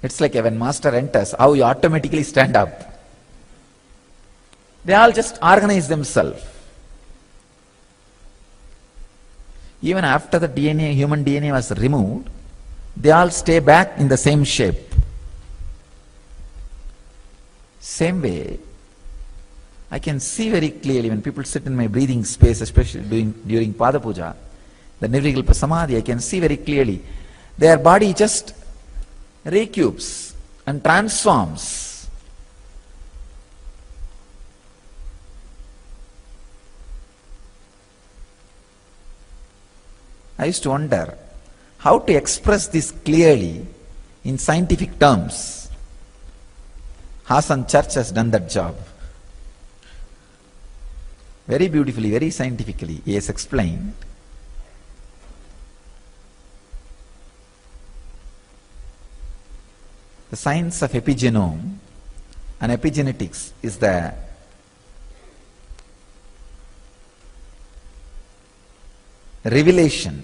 It's like when master enters, how you automatically stand up. They all just organize themselves. Even after the DNA, human DNA was removed, they all stay back in the same shape. Same way, I can see very clearly when people sit in my breathing space, especially during Pada Puja, the Nirvikalpa Samadhi, I can see very clearly their body just recupes and transforms. I used to wonder how to express this clearly in scientific terms. Hassan Church has done that job. Very beautifully, very scientifically, he has explained. The science of epigenome and epigenetics is the revelation.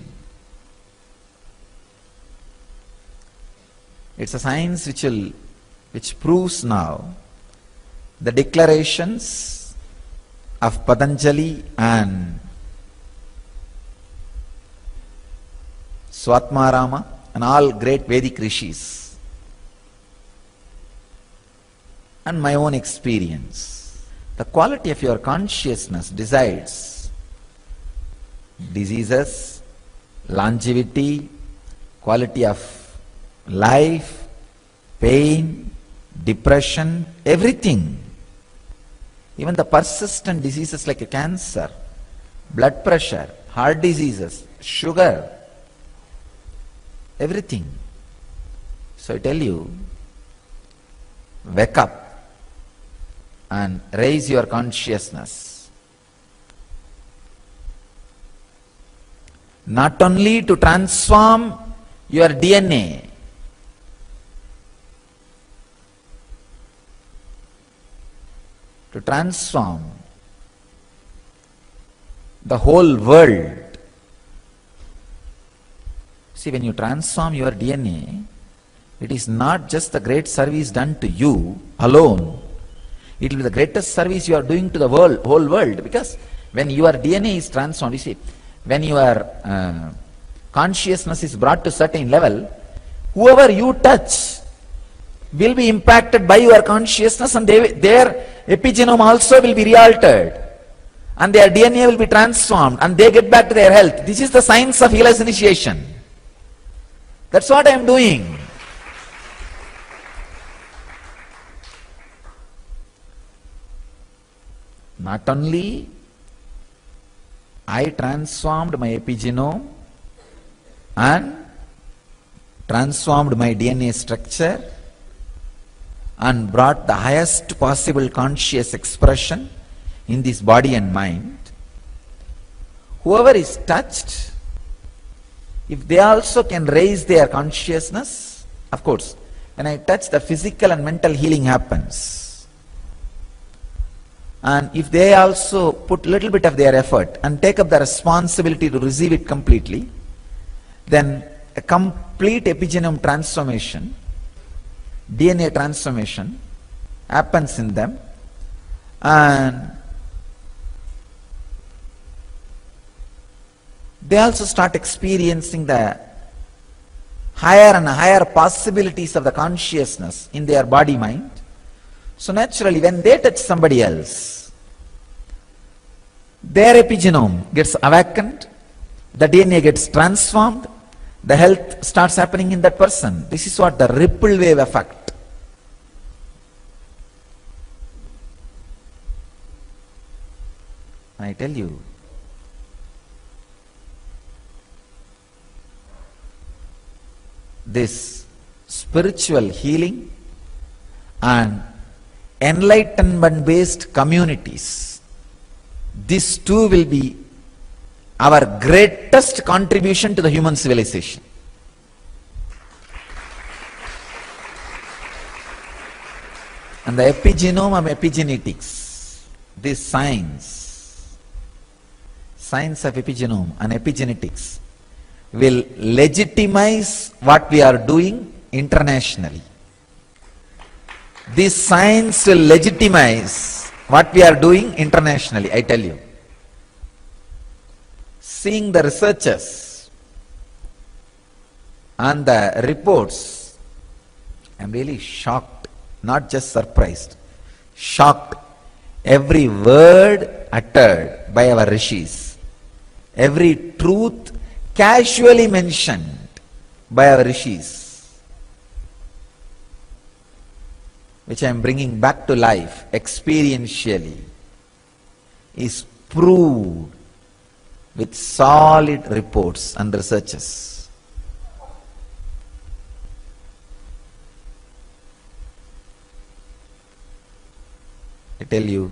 It's a science which proves now the declarations of Patanjali and Swatmarama and all great Vedic rishis, and my own experience. The quality of your consciousness decides diseases, longevity, quality of life, pain, depression, everything. Even the persistent diseases like cancer, blood pressure, heart diseases, sugar, everything. So I tell you, wake up and raise your consciousness. Not only to transform your DNA, to transform the whole world. See, when you transform your DNA, it is not just the great service done to you alone. It will be the greatest service you are doing to the whole world, because when your DNA is transformed, you see, when your consciousness is brought to certain level, whoever you touch will be impacted by your consciousness, and their epigenome also will be realtered, and their DNA will be transformed, and they get back to their health. This is the science of healer's initiation. That's what I am doing. Not only I transformed my epigenome and transformed my DNA structure and brought the highest possible conscious expression in this body and mind, whoever is touched, if they also can raise their consciousness, of course, when I touch, the physical and mental healing happens. And if they also put a little bit of their effort and take up the responsibility to receive it completely, then a complete epigenome transformation, DNA transformation happens in them, and they also start experiencing the higher and higher possibilities of the consciousness in their body mind. So naturally, when they touch somebody else, their epigenome gets awakened, the DNA gets transformed, the health starts happening in that person. This is what the ripple wave effect. I tell you, this spiritual healing and enlightenment based communities, this too will be our greatest contribution to the human civilization. And the epigenome of epigenetics, this science of epigenome and epigenetics, will legitimize what we are doing internationally. This science will legitimize what we are doing internationally, I tell you. Seeing the researchers and the reports, I am really shocked, not just surprised, shocked. Every word uttered by our rishis, every truth casually mentioned by our rishis, which I am bringing back to life experientially, is proved with solid reports and researches. I tell you,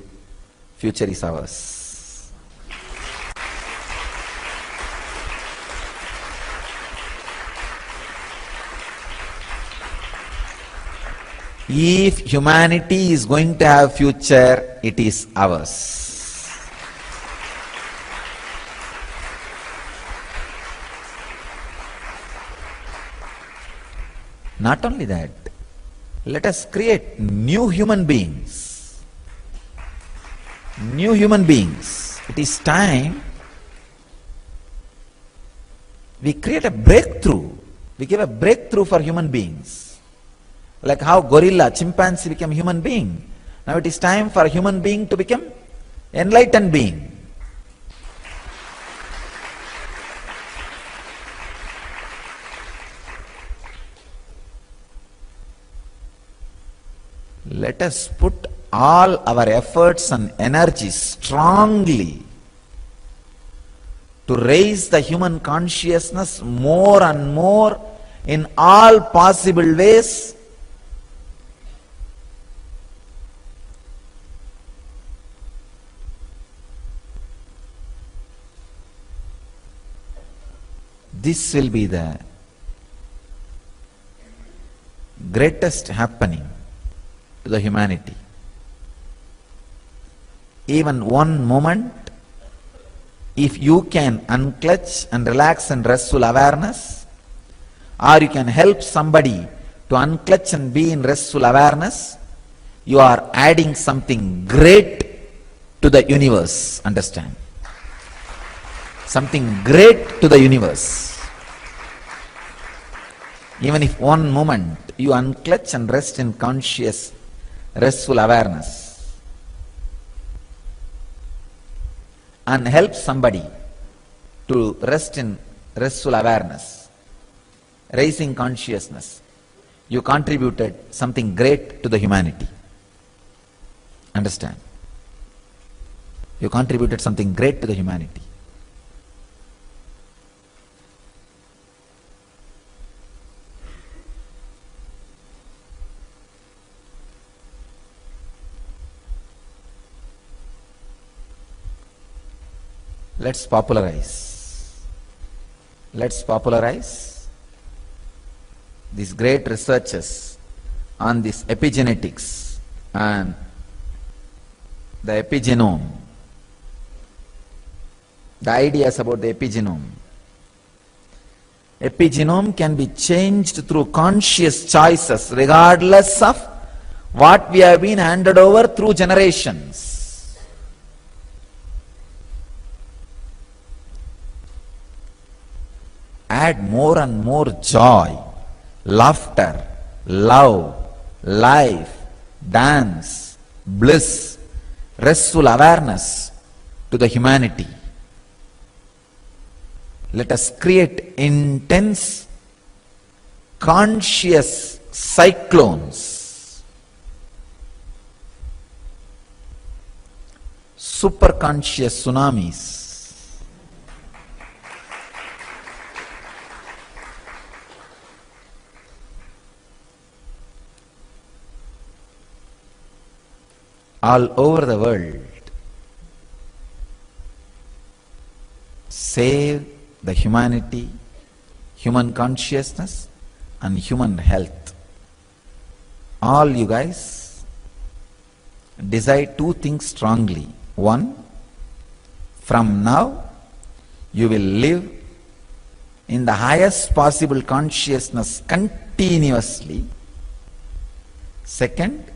future is ours. If humanity is going to have future, it is ours. Not only that, let us create new human beings. New human beings. It is time we create a breakthrough. We give a breakthrough for human beings. Like how gorilla, chimpanzee became human being. Now it is time for a human being to become enlightened being. Let us put all our efforts and energies strongly to raise the human consciousness more and more in all possible ways. This will be the greatest happening to the humanity. Even one moment, if you can unclutch and relax in restful awareness, or you can help somebody to unclutch and be in restful awareness, you are adding something great to the universe, understand? Something great to the universe. Even if one moment you unclutch and rest in conscious, restful awareness and help somebody to rest in restful awareness, raising consciousness, you contributed something great to the humanity. Understand? You contributed something great to the humanity. let's popularize. Let's popularize these great researches on this epigenetics and the epigenome, the ideas about the epigenome. Epigenome can be changed through conscious choices regardless of what we have been handed over through generations. Add more and more joy, laughter, love, life, dance, bliss, restful awareness to the humanity. Let us create intense, conscious cyclones, superconscious tsunamis. All over the world. Save the humanity, human consciousness and human health. All you guys decide two things strongly. One, from now you will live in the highest possible consciousness continuously. Second,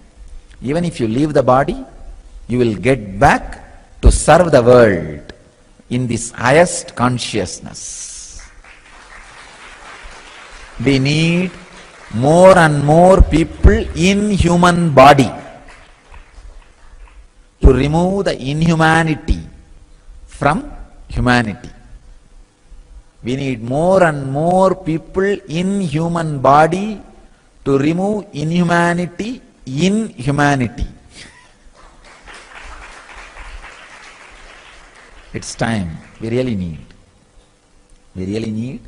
even if you leave the body, you will get back to serve the world in this highest consciousness. We need more and more people in human body to remove the inhumanity from humanity. We need more and more people in human body to remove inhumanity in humanity. It's time. We really need. We really need.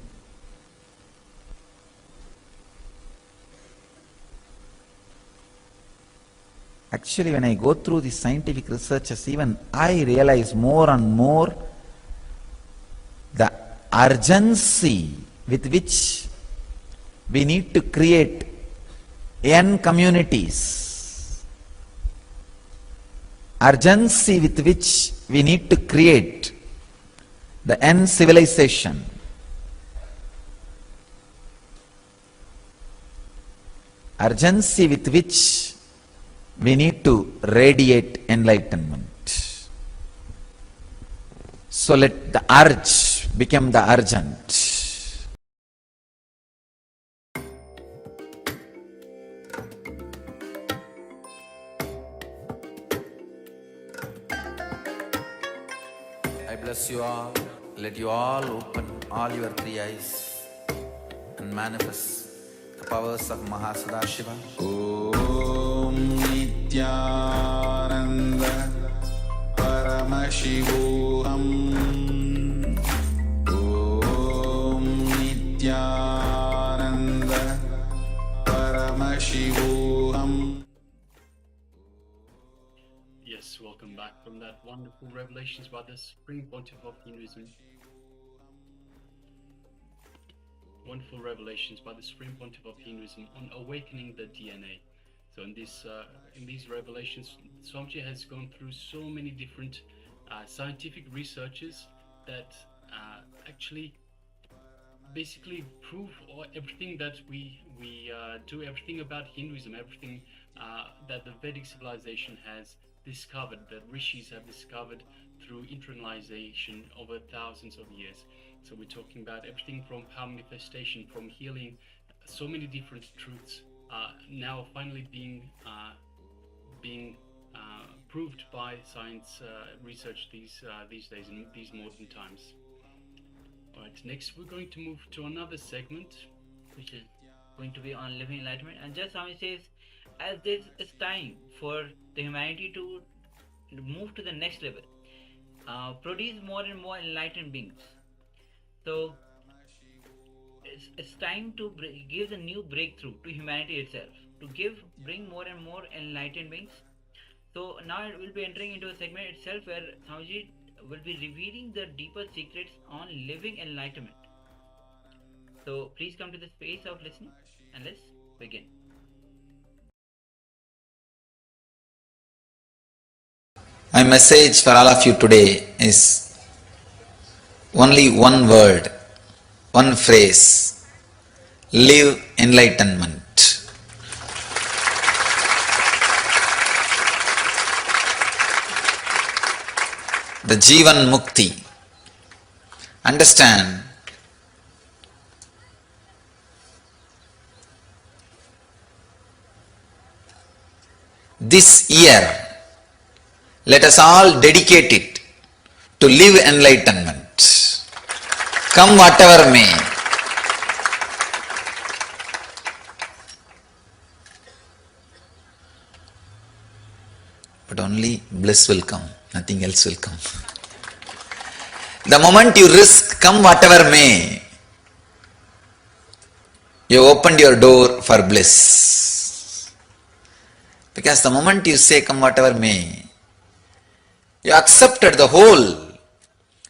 Actually, when I go through the scientific researches, even I realize more and more the urgency with which we need to create N communities, urgency with which we need to create the N civilization, urgency with which we need to radiate enlightenment. So let the urge become the urgent. I bless you all. Let you all open all your three eyes and manifest the powers of Mahasadashiva. Om Nityananda Paramashivoham. Om Nityananda Paramashivoham. Yes, welcome back from that wonderful revelations by the Supreme Pontiff of Hinduism. Wonderful revelations by the Supreme Pontiff of Hinduism on awakening the DNA. So in these revelations, Swamiji has gone through so many different scientific researches that actually basically prove everything that we do, everything about Hinduism, everything that the Vedic civilization has discovered, that rishis have discovered through internalization over thousands of years. So we're talking about everything from power manifestation, from healing, so many different truths now finally being proved by science research these days in these modern times. Alright, next we're going to move to another segment, which is going to be on living enlightenment. And just how it says, as this is time for the humanity to move to the next level, produce more and more enlightened beings. So it's time to give the new breakthrough to humanity itself, to bring more and more enlightened beings. So now it will be entering into a segment itself where Swamiji will be revealing the deeper secrets on living enlightenment. So please come to the space of listening and let's begin. My message for all of you today is only one word, one phrase: live enlightenment. The Jivan Mukti. Understand, this year let us all dedicate it to live enlightenment. Come whatever may. But only bliss will come, nothing else will come. The moment you risk come whatever may, you opened your door for bliss. Because the moment you say come whatever may, you accepted the whole.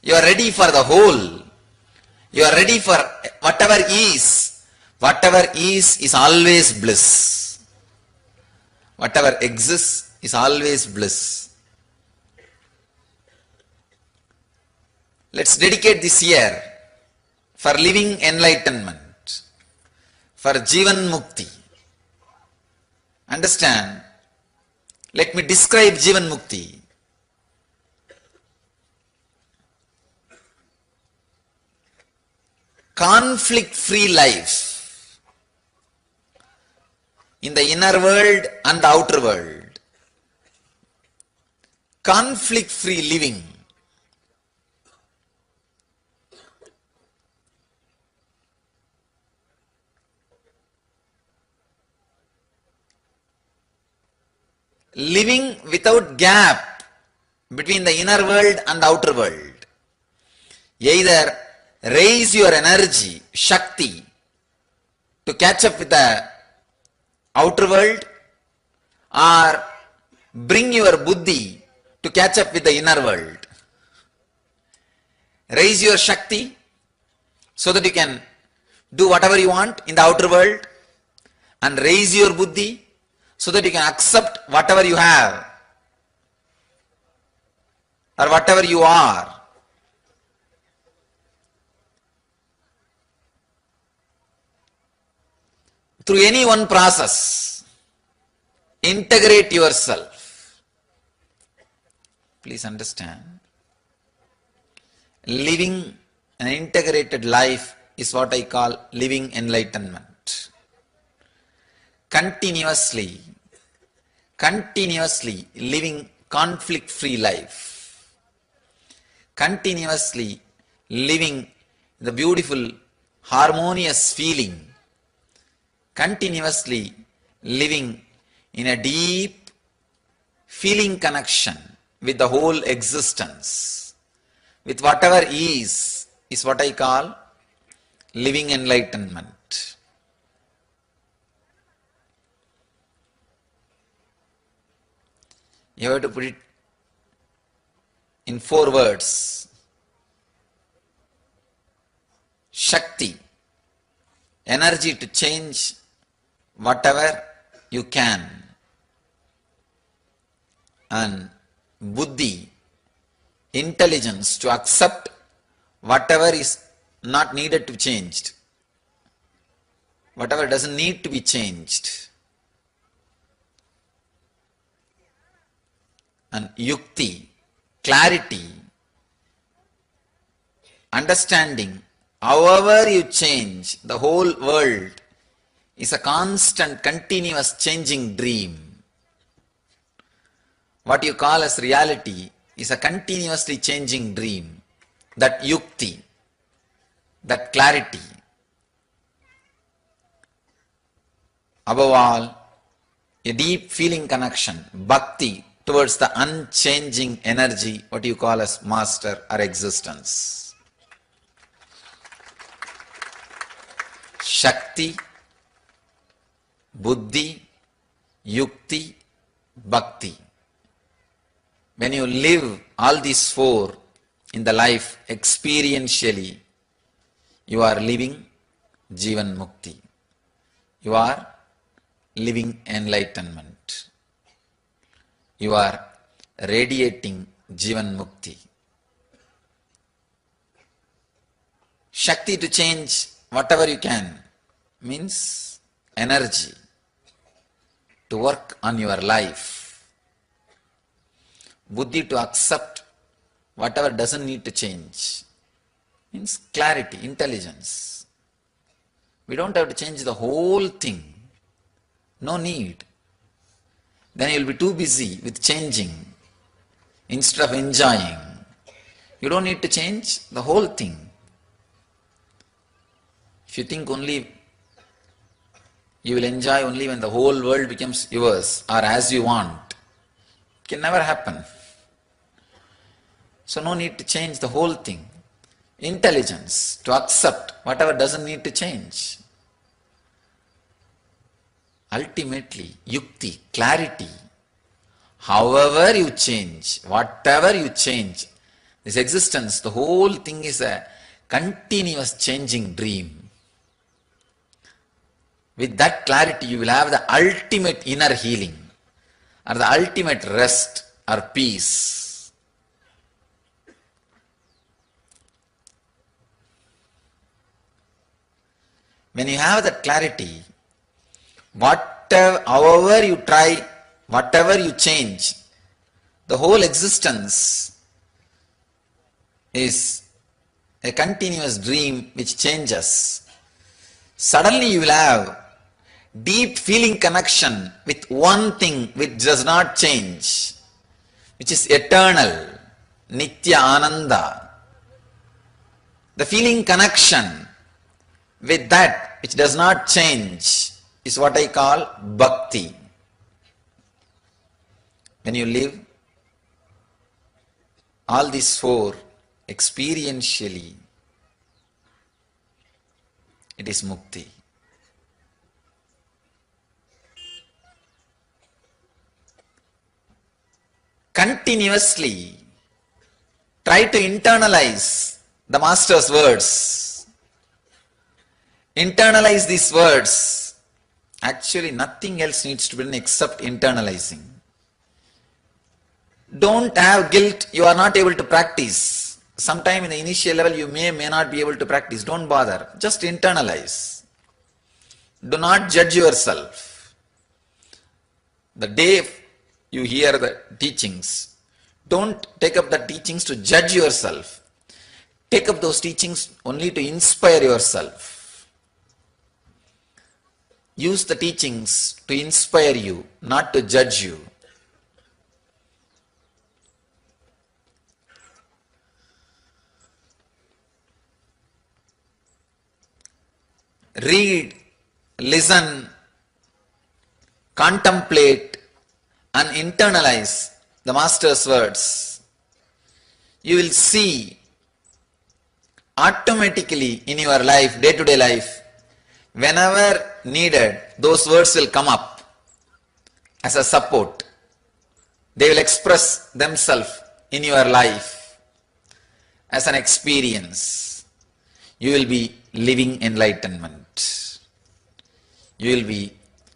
You are ready for the whole. You are ready for whatever is. Whatever is always bliss. Whatever exists is always bliss. Let's dedicate this year for living enlightenment, for Jivan Mukti. Understand? Let me describe Jivan Mukti. Conflict-free life in the inner world and the outer world. Conflict-free living. Living without gap between the inner world and the outer world. Either raise your energy, Shakti, to catch up with the outer world, or bring your Buddhi to catch up with the inner world. Raise your Shakti so that you can do whatever you want in the outer world, and raise your Buddhi so that you can accept whatever you have or whatever you are. Through any one process, integrate yourself. Please understand, living an integrated life is what I call living enlightenment. Continuously living conflict-free life. Continuously living the beautiful, harmonious feeling. Continuously living in a deep feeling connection with the whole existence, with whatever is what I call living enlightenment. You have to put it in 4 words. Shakti, energy to change whatever you can, and Buddhi, intelligence to accept whatever is not needed to be changed, whatever doesn't need to be changed, and Yukti, clarity, understanding. However you change, the whole world is a constant, continuous changing dream. What you call as reality is a continuously changing dream. That Yukti, that clarity. Above all, a deep feeling connection, bhakti, towards the unchanging energy, what you call as master or existence. Shakti, Buddhi, Yukti, Bhakti. When you live all these 4 in the life experientially, you are living Jivan Mukti. You are living enlightenment. You are radiating Jivan Mukti. Shakti to change whatever you can means energy to work on your life. Buddhi to accept whatever doesn't need to change means clarity, intelligence. We don't have to change the whole thing. No need. Then you will be too busy with changing instead of enjoying. You don't need to change the whole thing. If you think only you will enjoy only when the whole world becomes yours or as you want, it can never happen. So no need to change the whole thing. Intelligence to accept whatever doesn't need to change. Ultimately, yukti, clarity. However you change, whatever you change, this existence, the whole thing is a continuous changing dream. With that clarity, you will have the ultimate inner healing or the ultimate rest or peace. When you have that clarity, however you try, whatever you change, the whole existence is a continuous dream which changes. Suddenly you will have deep feeling connection with one thing which does not change, which is eternal, Nitya Ananda. The feeling connection with that which does not change is what I call bhakti. When you live all these four experientially, it is mukti. Continuously try to internalize the Master's words. Internalize these words. Actually, nothing else needs to be done except internalizing. Don't have guilt, you are not able to practice. Sometime in the initial level you may not be able to practice. Don't bother. Just internalize. Do not judge yourself. The day you hear the teachings, don't take up the teachings to judge yourself. Take up those teachings only to inspire yourself. Use the teachings to inspire you, not to judge you. Read, listen, contemplate and internalize the Master's words. You will see automatically in your life, day-to-day life, whenever needed, those words will come up as a support. They will express themselves in your life as an experience. You will be living enlightenment. You will be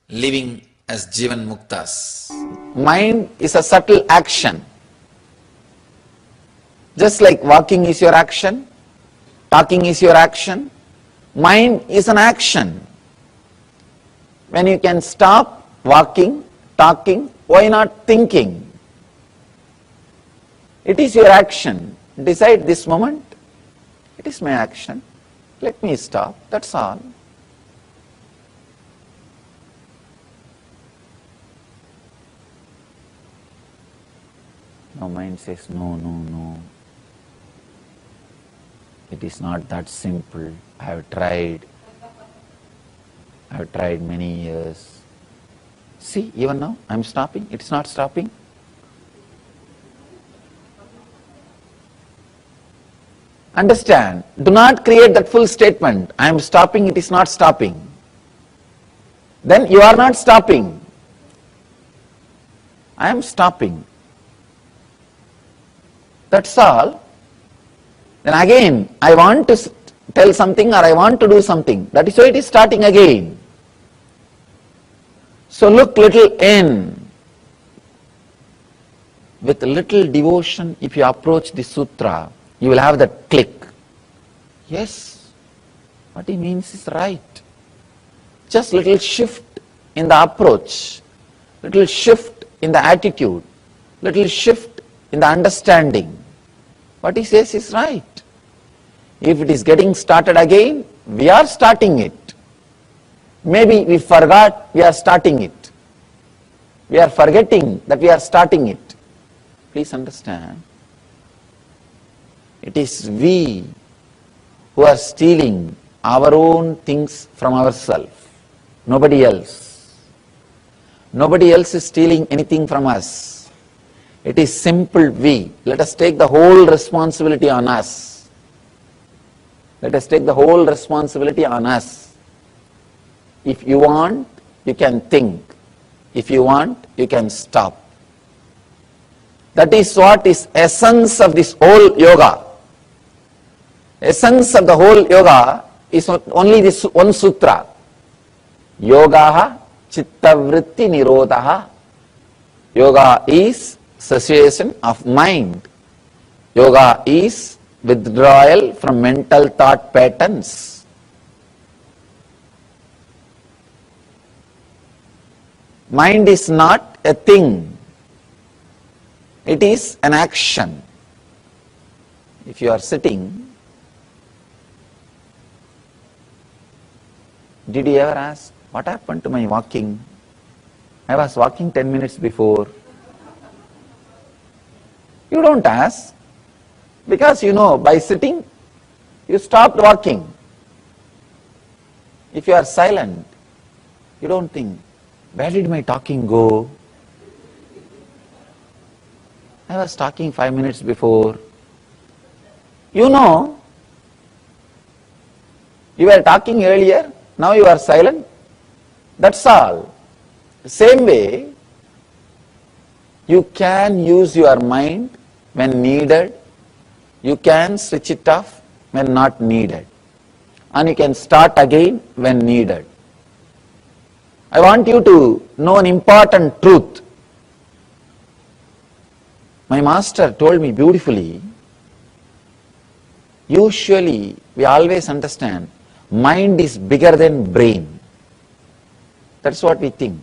living as Jivan Muktas. Mind is a subtle action. Just like walking is your action, talking is your action, mind is an action. When you can stop walking, talking, why not thinking? It is your action. Decide this moment, it is my action. Let me stop, that's all. Now mind says, no, no, no. It is not that simple. I have tried many years. See, even now I am stopping, it is not stopping. Understand, do not create that full statement, I am stopping, it is not stopping. Then you are not stopping. I am stopping. That's all. Then again, I want to tell something or I want to do something. That is why it is starting again. So look little in. With little devotion, if you approach the sutra, you will have that click. Yes, what he means is right. Just little shift in the approach, little shift in the attitude, little shift in the understanding. What he says is right. If it is getting started again, we are starting it. Maybe we forgot we are starting it. We are forgetting that we are starting it. Please understand, it is we who are stealing our own things from ourselves, nobody else. Nobody else is stealing anything from us. It is simple we. Let us take the whole responsibility on us. Let us take the whole responsibility on us. If you want, you can think. If you want, you can stop. That is what is essence of this whole yoga. Essence of the whole yoga is only this one sutra. Yogaha chittavritti nirodhaha. Yoga is cessation of mind. Yoga is withdrawal from mental thought patterns. Mind is not a thing. It is an action. If you are sitting, did you ever ask, what happened to my walking? I was walking 10 minutes before. You don't ask, because you know by sitting, you stopped walking. If you are silent, you don't think, where did my talking go? I was talking 5 minutes before. You know, you were talking earlier, now you are silent. That's all. Same way, you can use your mind when needed. You can switch it off when not needed. And you can start again when needed. I want you to know an important truth. My master told me beautifully, usually we always understand mind is bigger than brain. That's what we think.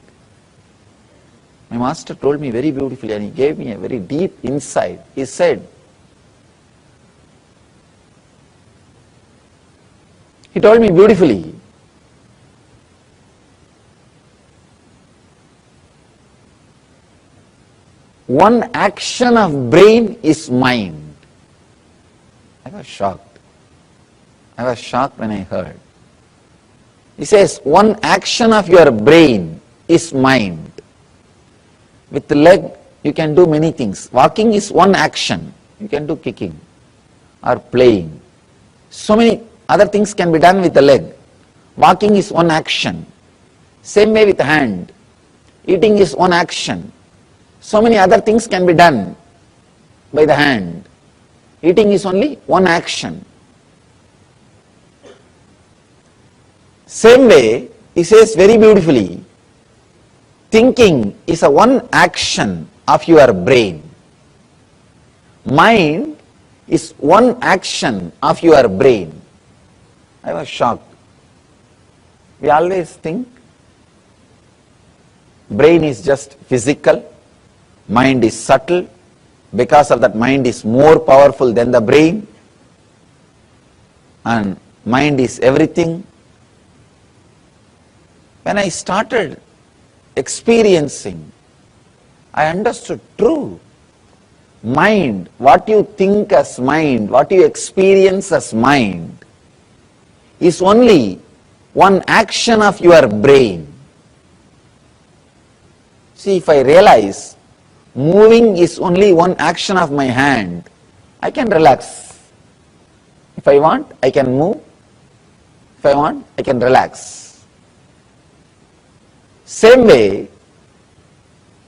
My master told me very beautifully and he gave me a very deep insight. He said, he told me beautifully, one action of brain is mind. I was shocked. I was shocked when I heard. He says, one action of your brain is mind. With the leg, you can do many things. Walking is one action. You can do kicking or playing. So many other things can be done with the leg. Walking is one action. Same way with the hand. Eating is one action. So many other things can be done by the hand. Eating is only one action. Same way, he says very beautifully, thinking is a one action of your brain. Mind is one action of your brain. I was shocked. We always think brain is just physical. Mind is subtle, because of that mind is more powerful than the brain, and mind is everything. When I started experiencing, I understood true. Mind, what you think as mind, what you experience as mind, is only one action of your brain. See, if I realize moving is only one action of my hand, I can relax. If I want, I can move. If I want, I can relax. Same way,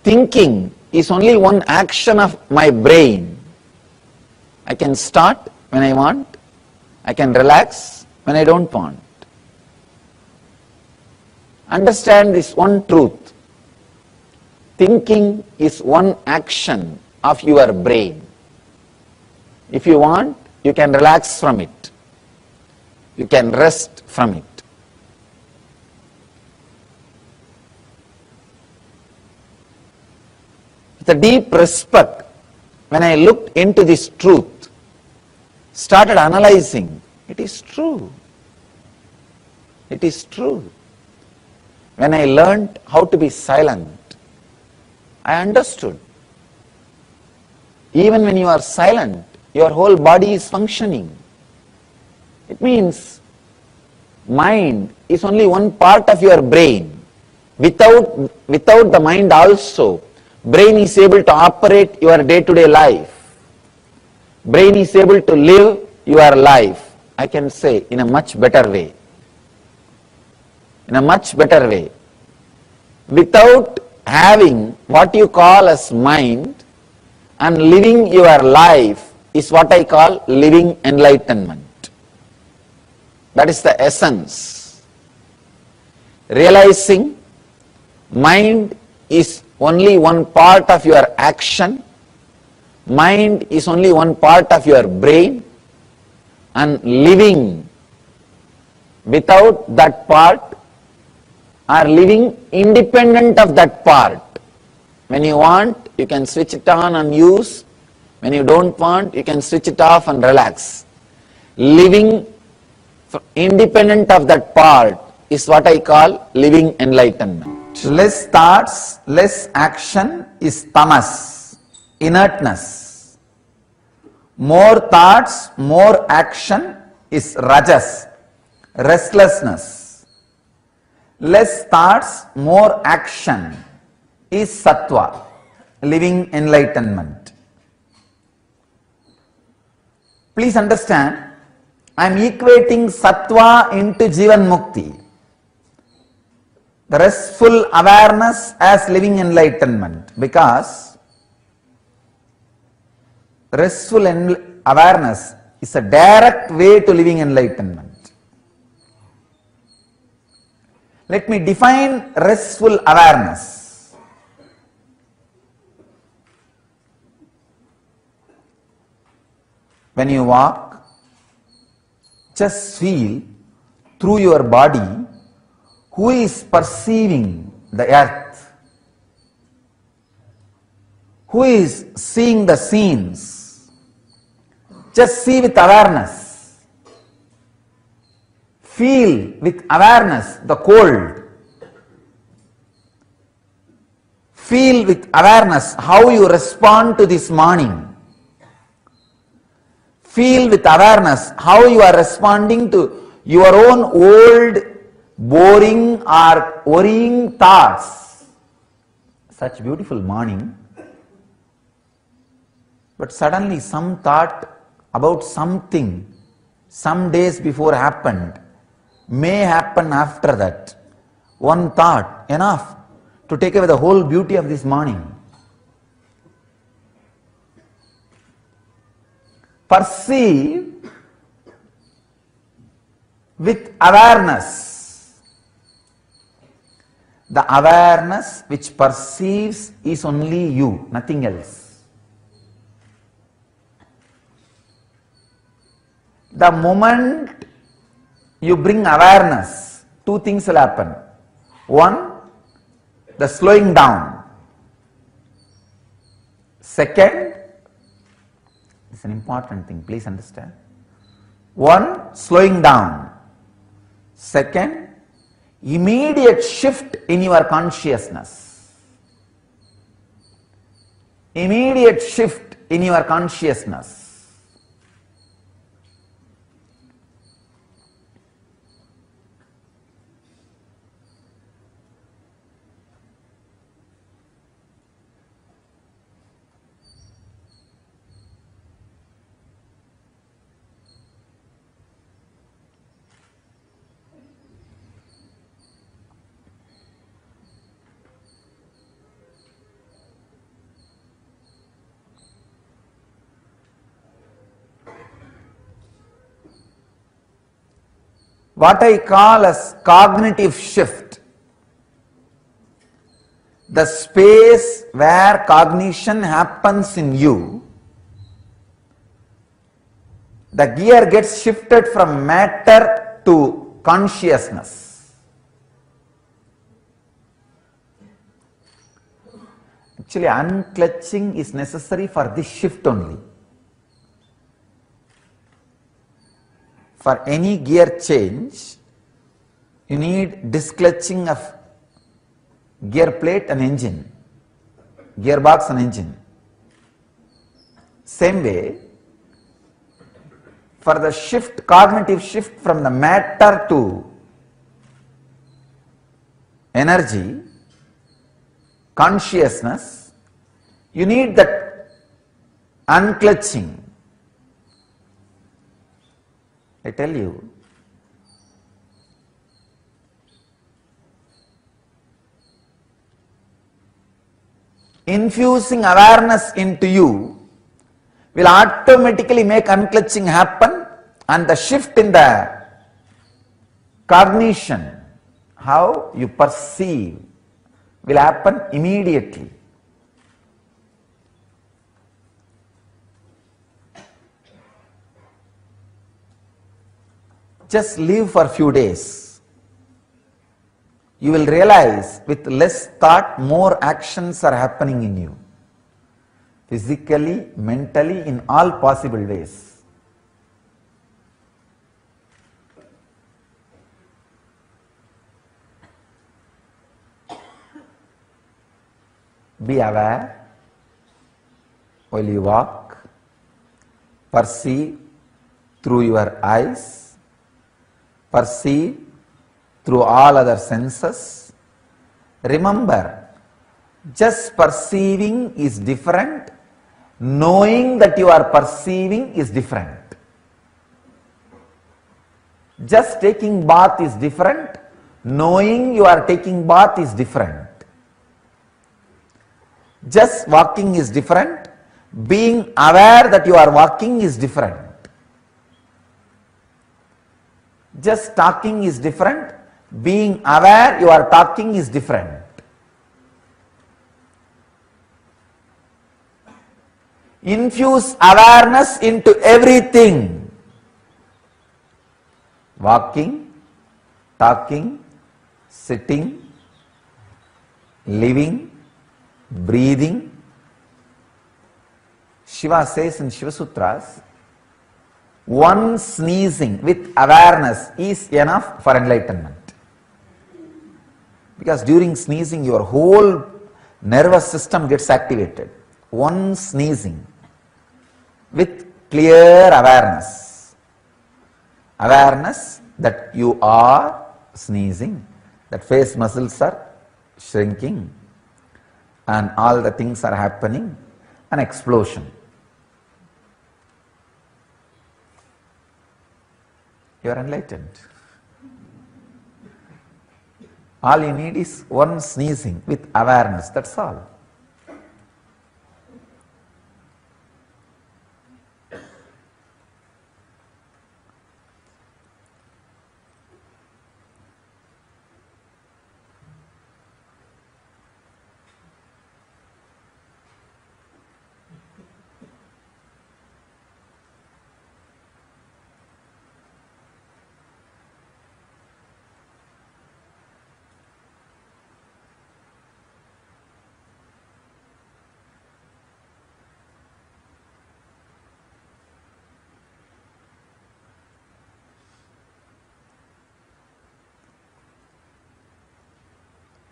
thinking is only one action of my brain. I can start, when I want. I can relax when I don't want. Understand this one truth. Thinking is one action of your brain. If you want, you can relax from it. You can rest from it. With a deep respect, when I looked into this truth, started analyzing, it is true. It is true. When I learned how to be silent, I understood. Even when you are silent, your whole body is functioning. It means mind is only one part of your brain. Without the mind also, brain is able to operate your day-to-day life. Brain is able to live your life, I can say, in a much better way. In a much better way. Without having what you call as mind and living your life is what I call living enlightenment. That is the essence. Realizing mind is only one part of your action, mind is only one part of your brain, and living without that part or living independent of that part. When you want, you can switch it on and use. When you don't want, you can switch it off and relax. Living independent of that part is what I call living enlightenment. Less thoughts, less action is tamas, inertness. More thoughts, more action is rajas, restlessness. Less thoughts, more action is sattva, living enlightenment. Please understand, I am equating sattva into jivan mukti. The restful awareness as living enlightenment, because restful awareness is a direct way to living enlightenment. Let me define restful awareness. When you walk, just feel through your body who is perceiving the earth, who is seeing the scenes. Just see with awareness. Feel with awareness the cold. Feel with awareness how you respond to this morning. Feel with awareness how you are responding to your own old, boring or worrying thoughts. Such beautiful morning. But suddenly some thought about something some days before happened may happen after that. One thought, enough to take away the whole beauty of this morning. Perceive with awareness. The awareness which perceives is only you, nothing else. The moment you bring awareness, two things will happen. One, the slowing down. Second, it's an important thing, please understand. One, slowing down. Second, immediate shift in your consciousness. Immediate shift in your consciousness. what I call as cognitive shift. The space where cognition happens in you, the gear gets shifted from matter to consciousness. Actually, unclutching is necessary for this shift only. For any gear change, you need disclutching of gear plate and engine, gearbox and engine. Same way, for the shift, cognitive shift from the matter to energy, consciousness, you need that unclutching. I tell you, infusing awareness into you will automatically make unclutching happen, and the shift in the cognition, how you perceive, will happen immediately. Just live for a few days. You will realize with less thought, more actions are happening in you. Physically, mentally, in all possible ways. Be aware while you walk, perceive through your eyes, perceive through all other senses. Remember, just perceiving is different, knowing that you are perceiving is different. Just taking bath is different, knowing you are taking bath is different. Just walking is different, being aware that you are walking is different. Just talking is different, being aware you are talking is different. Infuse awareness into everything. Walking, talking, sitting, living, breathing. Shiva says in Shiva Sutras, one sneezing with awareness is enough for enlightenment. Because during sneezing your whole nervous system gets activated. One sneezing with clear awareness. Awareness that you are sneezing, that face muscles are shrinking, and all the things are happening, an explosion. You are enlightened. All you need is one sneezing with awareness, that's all.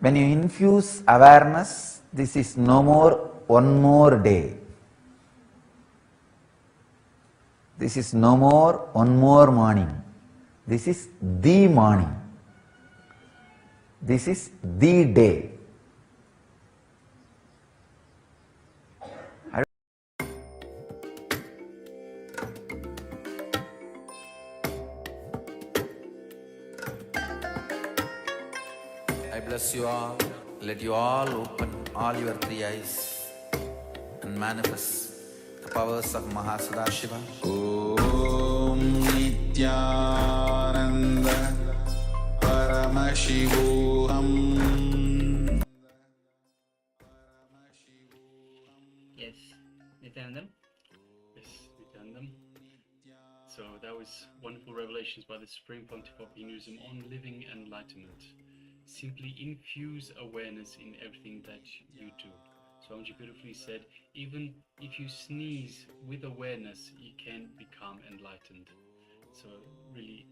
When you infuse awareness, this is no more one more day. This is no more one more morning. This is the morning. This is the day. I bless you all. Let you all open all your three eyes and manifest the powers of Mahasadashiva. Om Nityananda Paramashivoham. Yes, Nityanandam. Yes, Nityanandam. So that was wonderful revelations by the Supreme Pontiff of Hinduism on living enlightenment. Simply infuse awareness in everything that you do. Swamiji beautifully said, even if you sneeze with awareness, you can become enlightened. So really,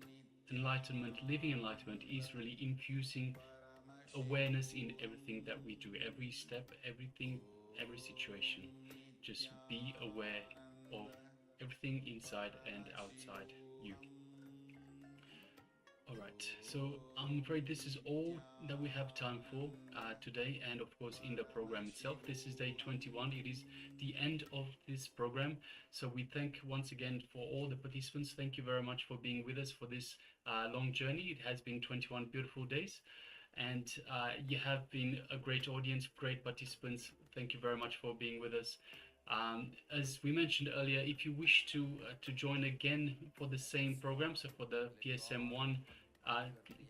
enlightenment, living enlightenment is really infusing awareness in everything that we do, every step, everything, every situation. Just be aware of everything inside and outside you. Alright, so I'm afraid this is all that we have time for today, and of course in the program itself. This is day 21. It is the end of this program, so we thank once again for all the participants. Thank you very much for being with us for this long journey. It has been 21 beautiful days, and you have been a great audience, great participants. Thank you very much for being with us. As we mentioned earlier, if you wish to join again for the same program, so for the PSM1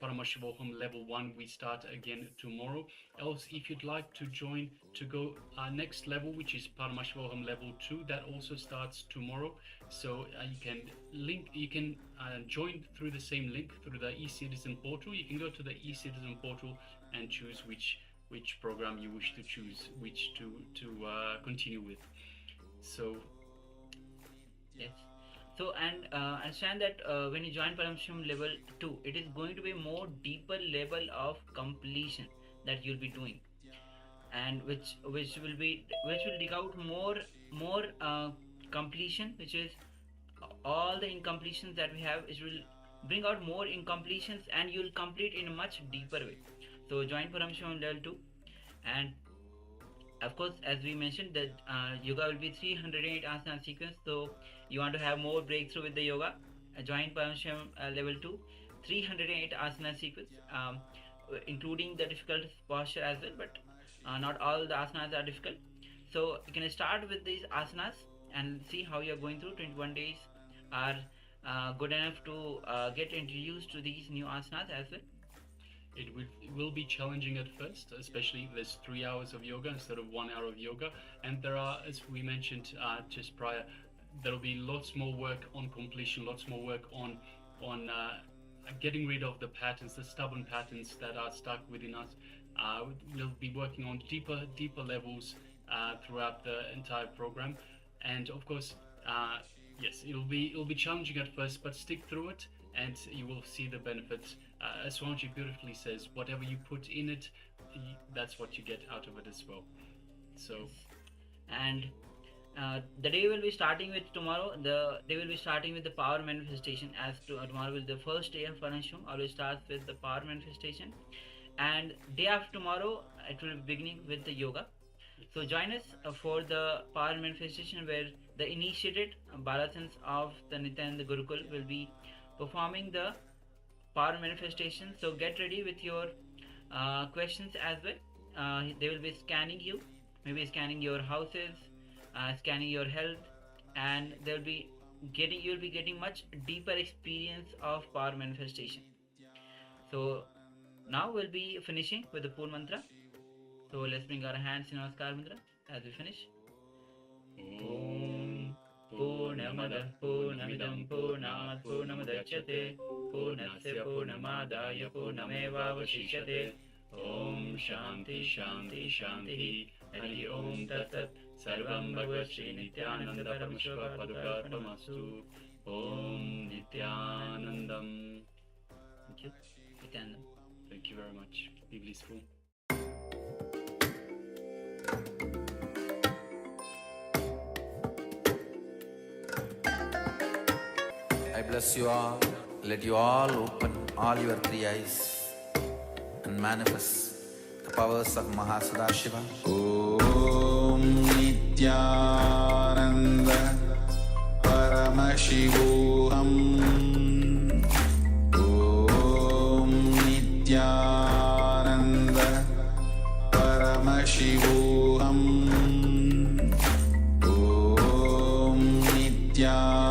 Paramashivoham Level 1, we start again tomorrow. Else, if you'd like to join to go next level, which is Paramashivoham Level 2, that also starts tomorrow. So you can join through the same link through the eCitizen portal. You can go to the eCitizen portal and choose which program you wish to choose, which to continue with. So Yes. So, and understand that when you join Paramashivoham level 2, it is going to be more deeper level of completion that you'll be doing, and which will dig out more completion, which is all the incompletions that we have. It will bring out more incompletions, and you'll complete in a much deeper way. So join Paramashivoham level 2, and of course, as we mentioned, that yoga will be 308 asana sequence. So you want to have more breakthrough with the yoga, join Paramashivoham level 2, 308 asana sequence, including the difficult posture as well, but not all the asanas are difficult. So you can start with these asanas and see how you are going through. 21 days are good enough to get introduced to these new asanas as well. it will be challenging at first, especially if there's 3 hours of yoga instead of 1 hour of yoga. And there are, as we mentioned just prior, there will be lots more work on completion, lots more work on getting rid of the patterns, the stubborn patterns that are stuck within us. We'll be working on deeper levels throughout the entire program. And of course, yes, it'll be challenging at first, but stick through it and you will see the benefits. As Swamiji beautifully says, whatever you put in it, that's what you get out of it as well. So, and the day will be starting with tomorrow. They will be starting with the power manifestation, as tomorrow will be the first day of Paramashivoham. Always starts with the power manifestation, and day after tomorrow it will be beginning with the yoga. So join us for the power manifestation, where the initiated Balasans of the Nityananda Gurukul will be performing the power manifestation. So get ready with your questions as well. They will be scanning you, maybe scanning your houses, scanning your health, and you'll be getting much deeper experience of power manifestation. So now we'll be finishing with the Pur mantra. So let's bring our hands in Namaskar mantra as we finish. Om Purnamada Purnamidam Purnat Purnamudachyate Purnasya Purnamadaya Purnamevavashishyate. Om Shanti Shanti Shanti. Hari Om Tat Sat. Sarvam Bhagavad Shri Nityananda Paramashiva Padukarpamastu. Om Nityanandam. Thank you. Nityanandam. thank you very much. Be blissful. I bless you all. Let you all open all your 3 eyes and manifest the powers of Mahasadashiva. Om Nityananda Paramashivoham. Om Nityananda Paramashivoham. Om Nityananda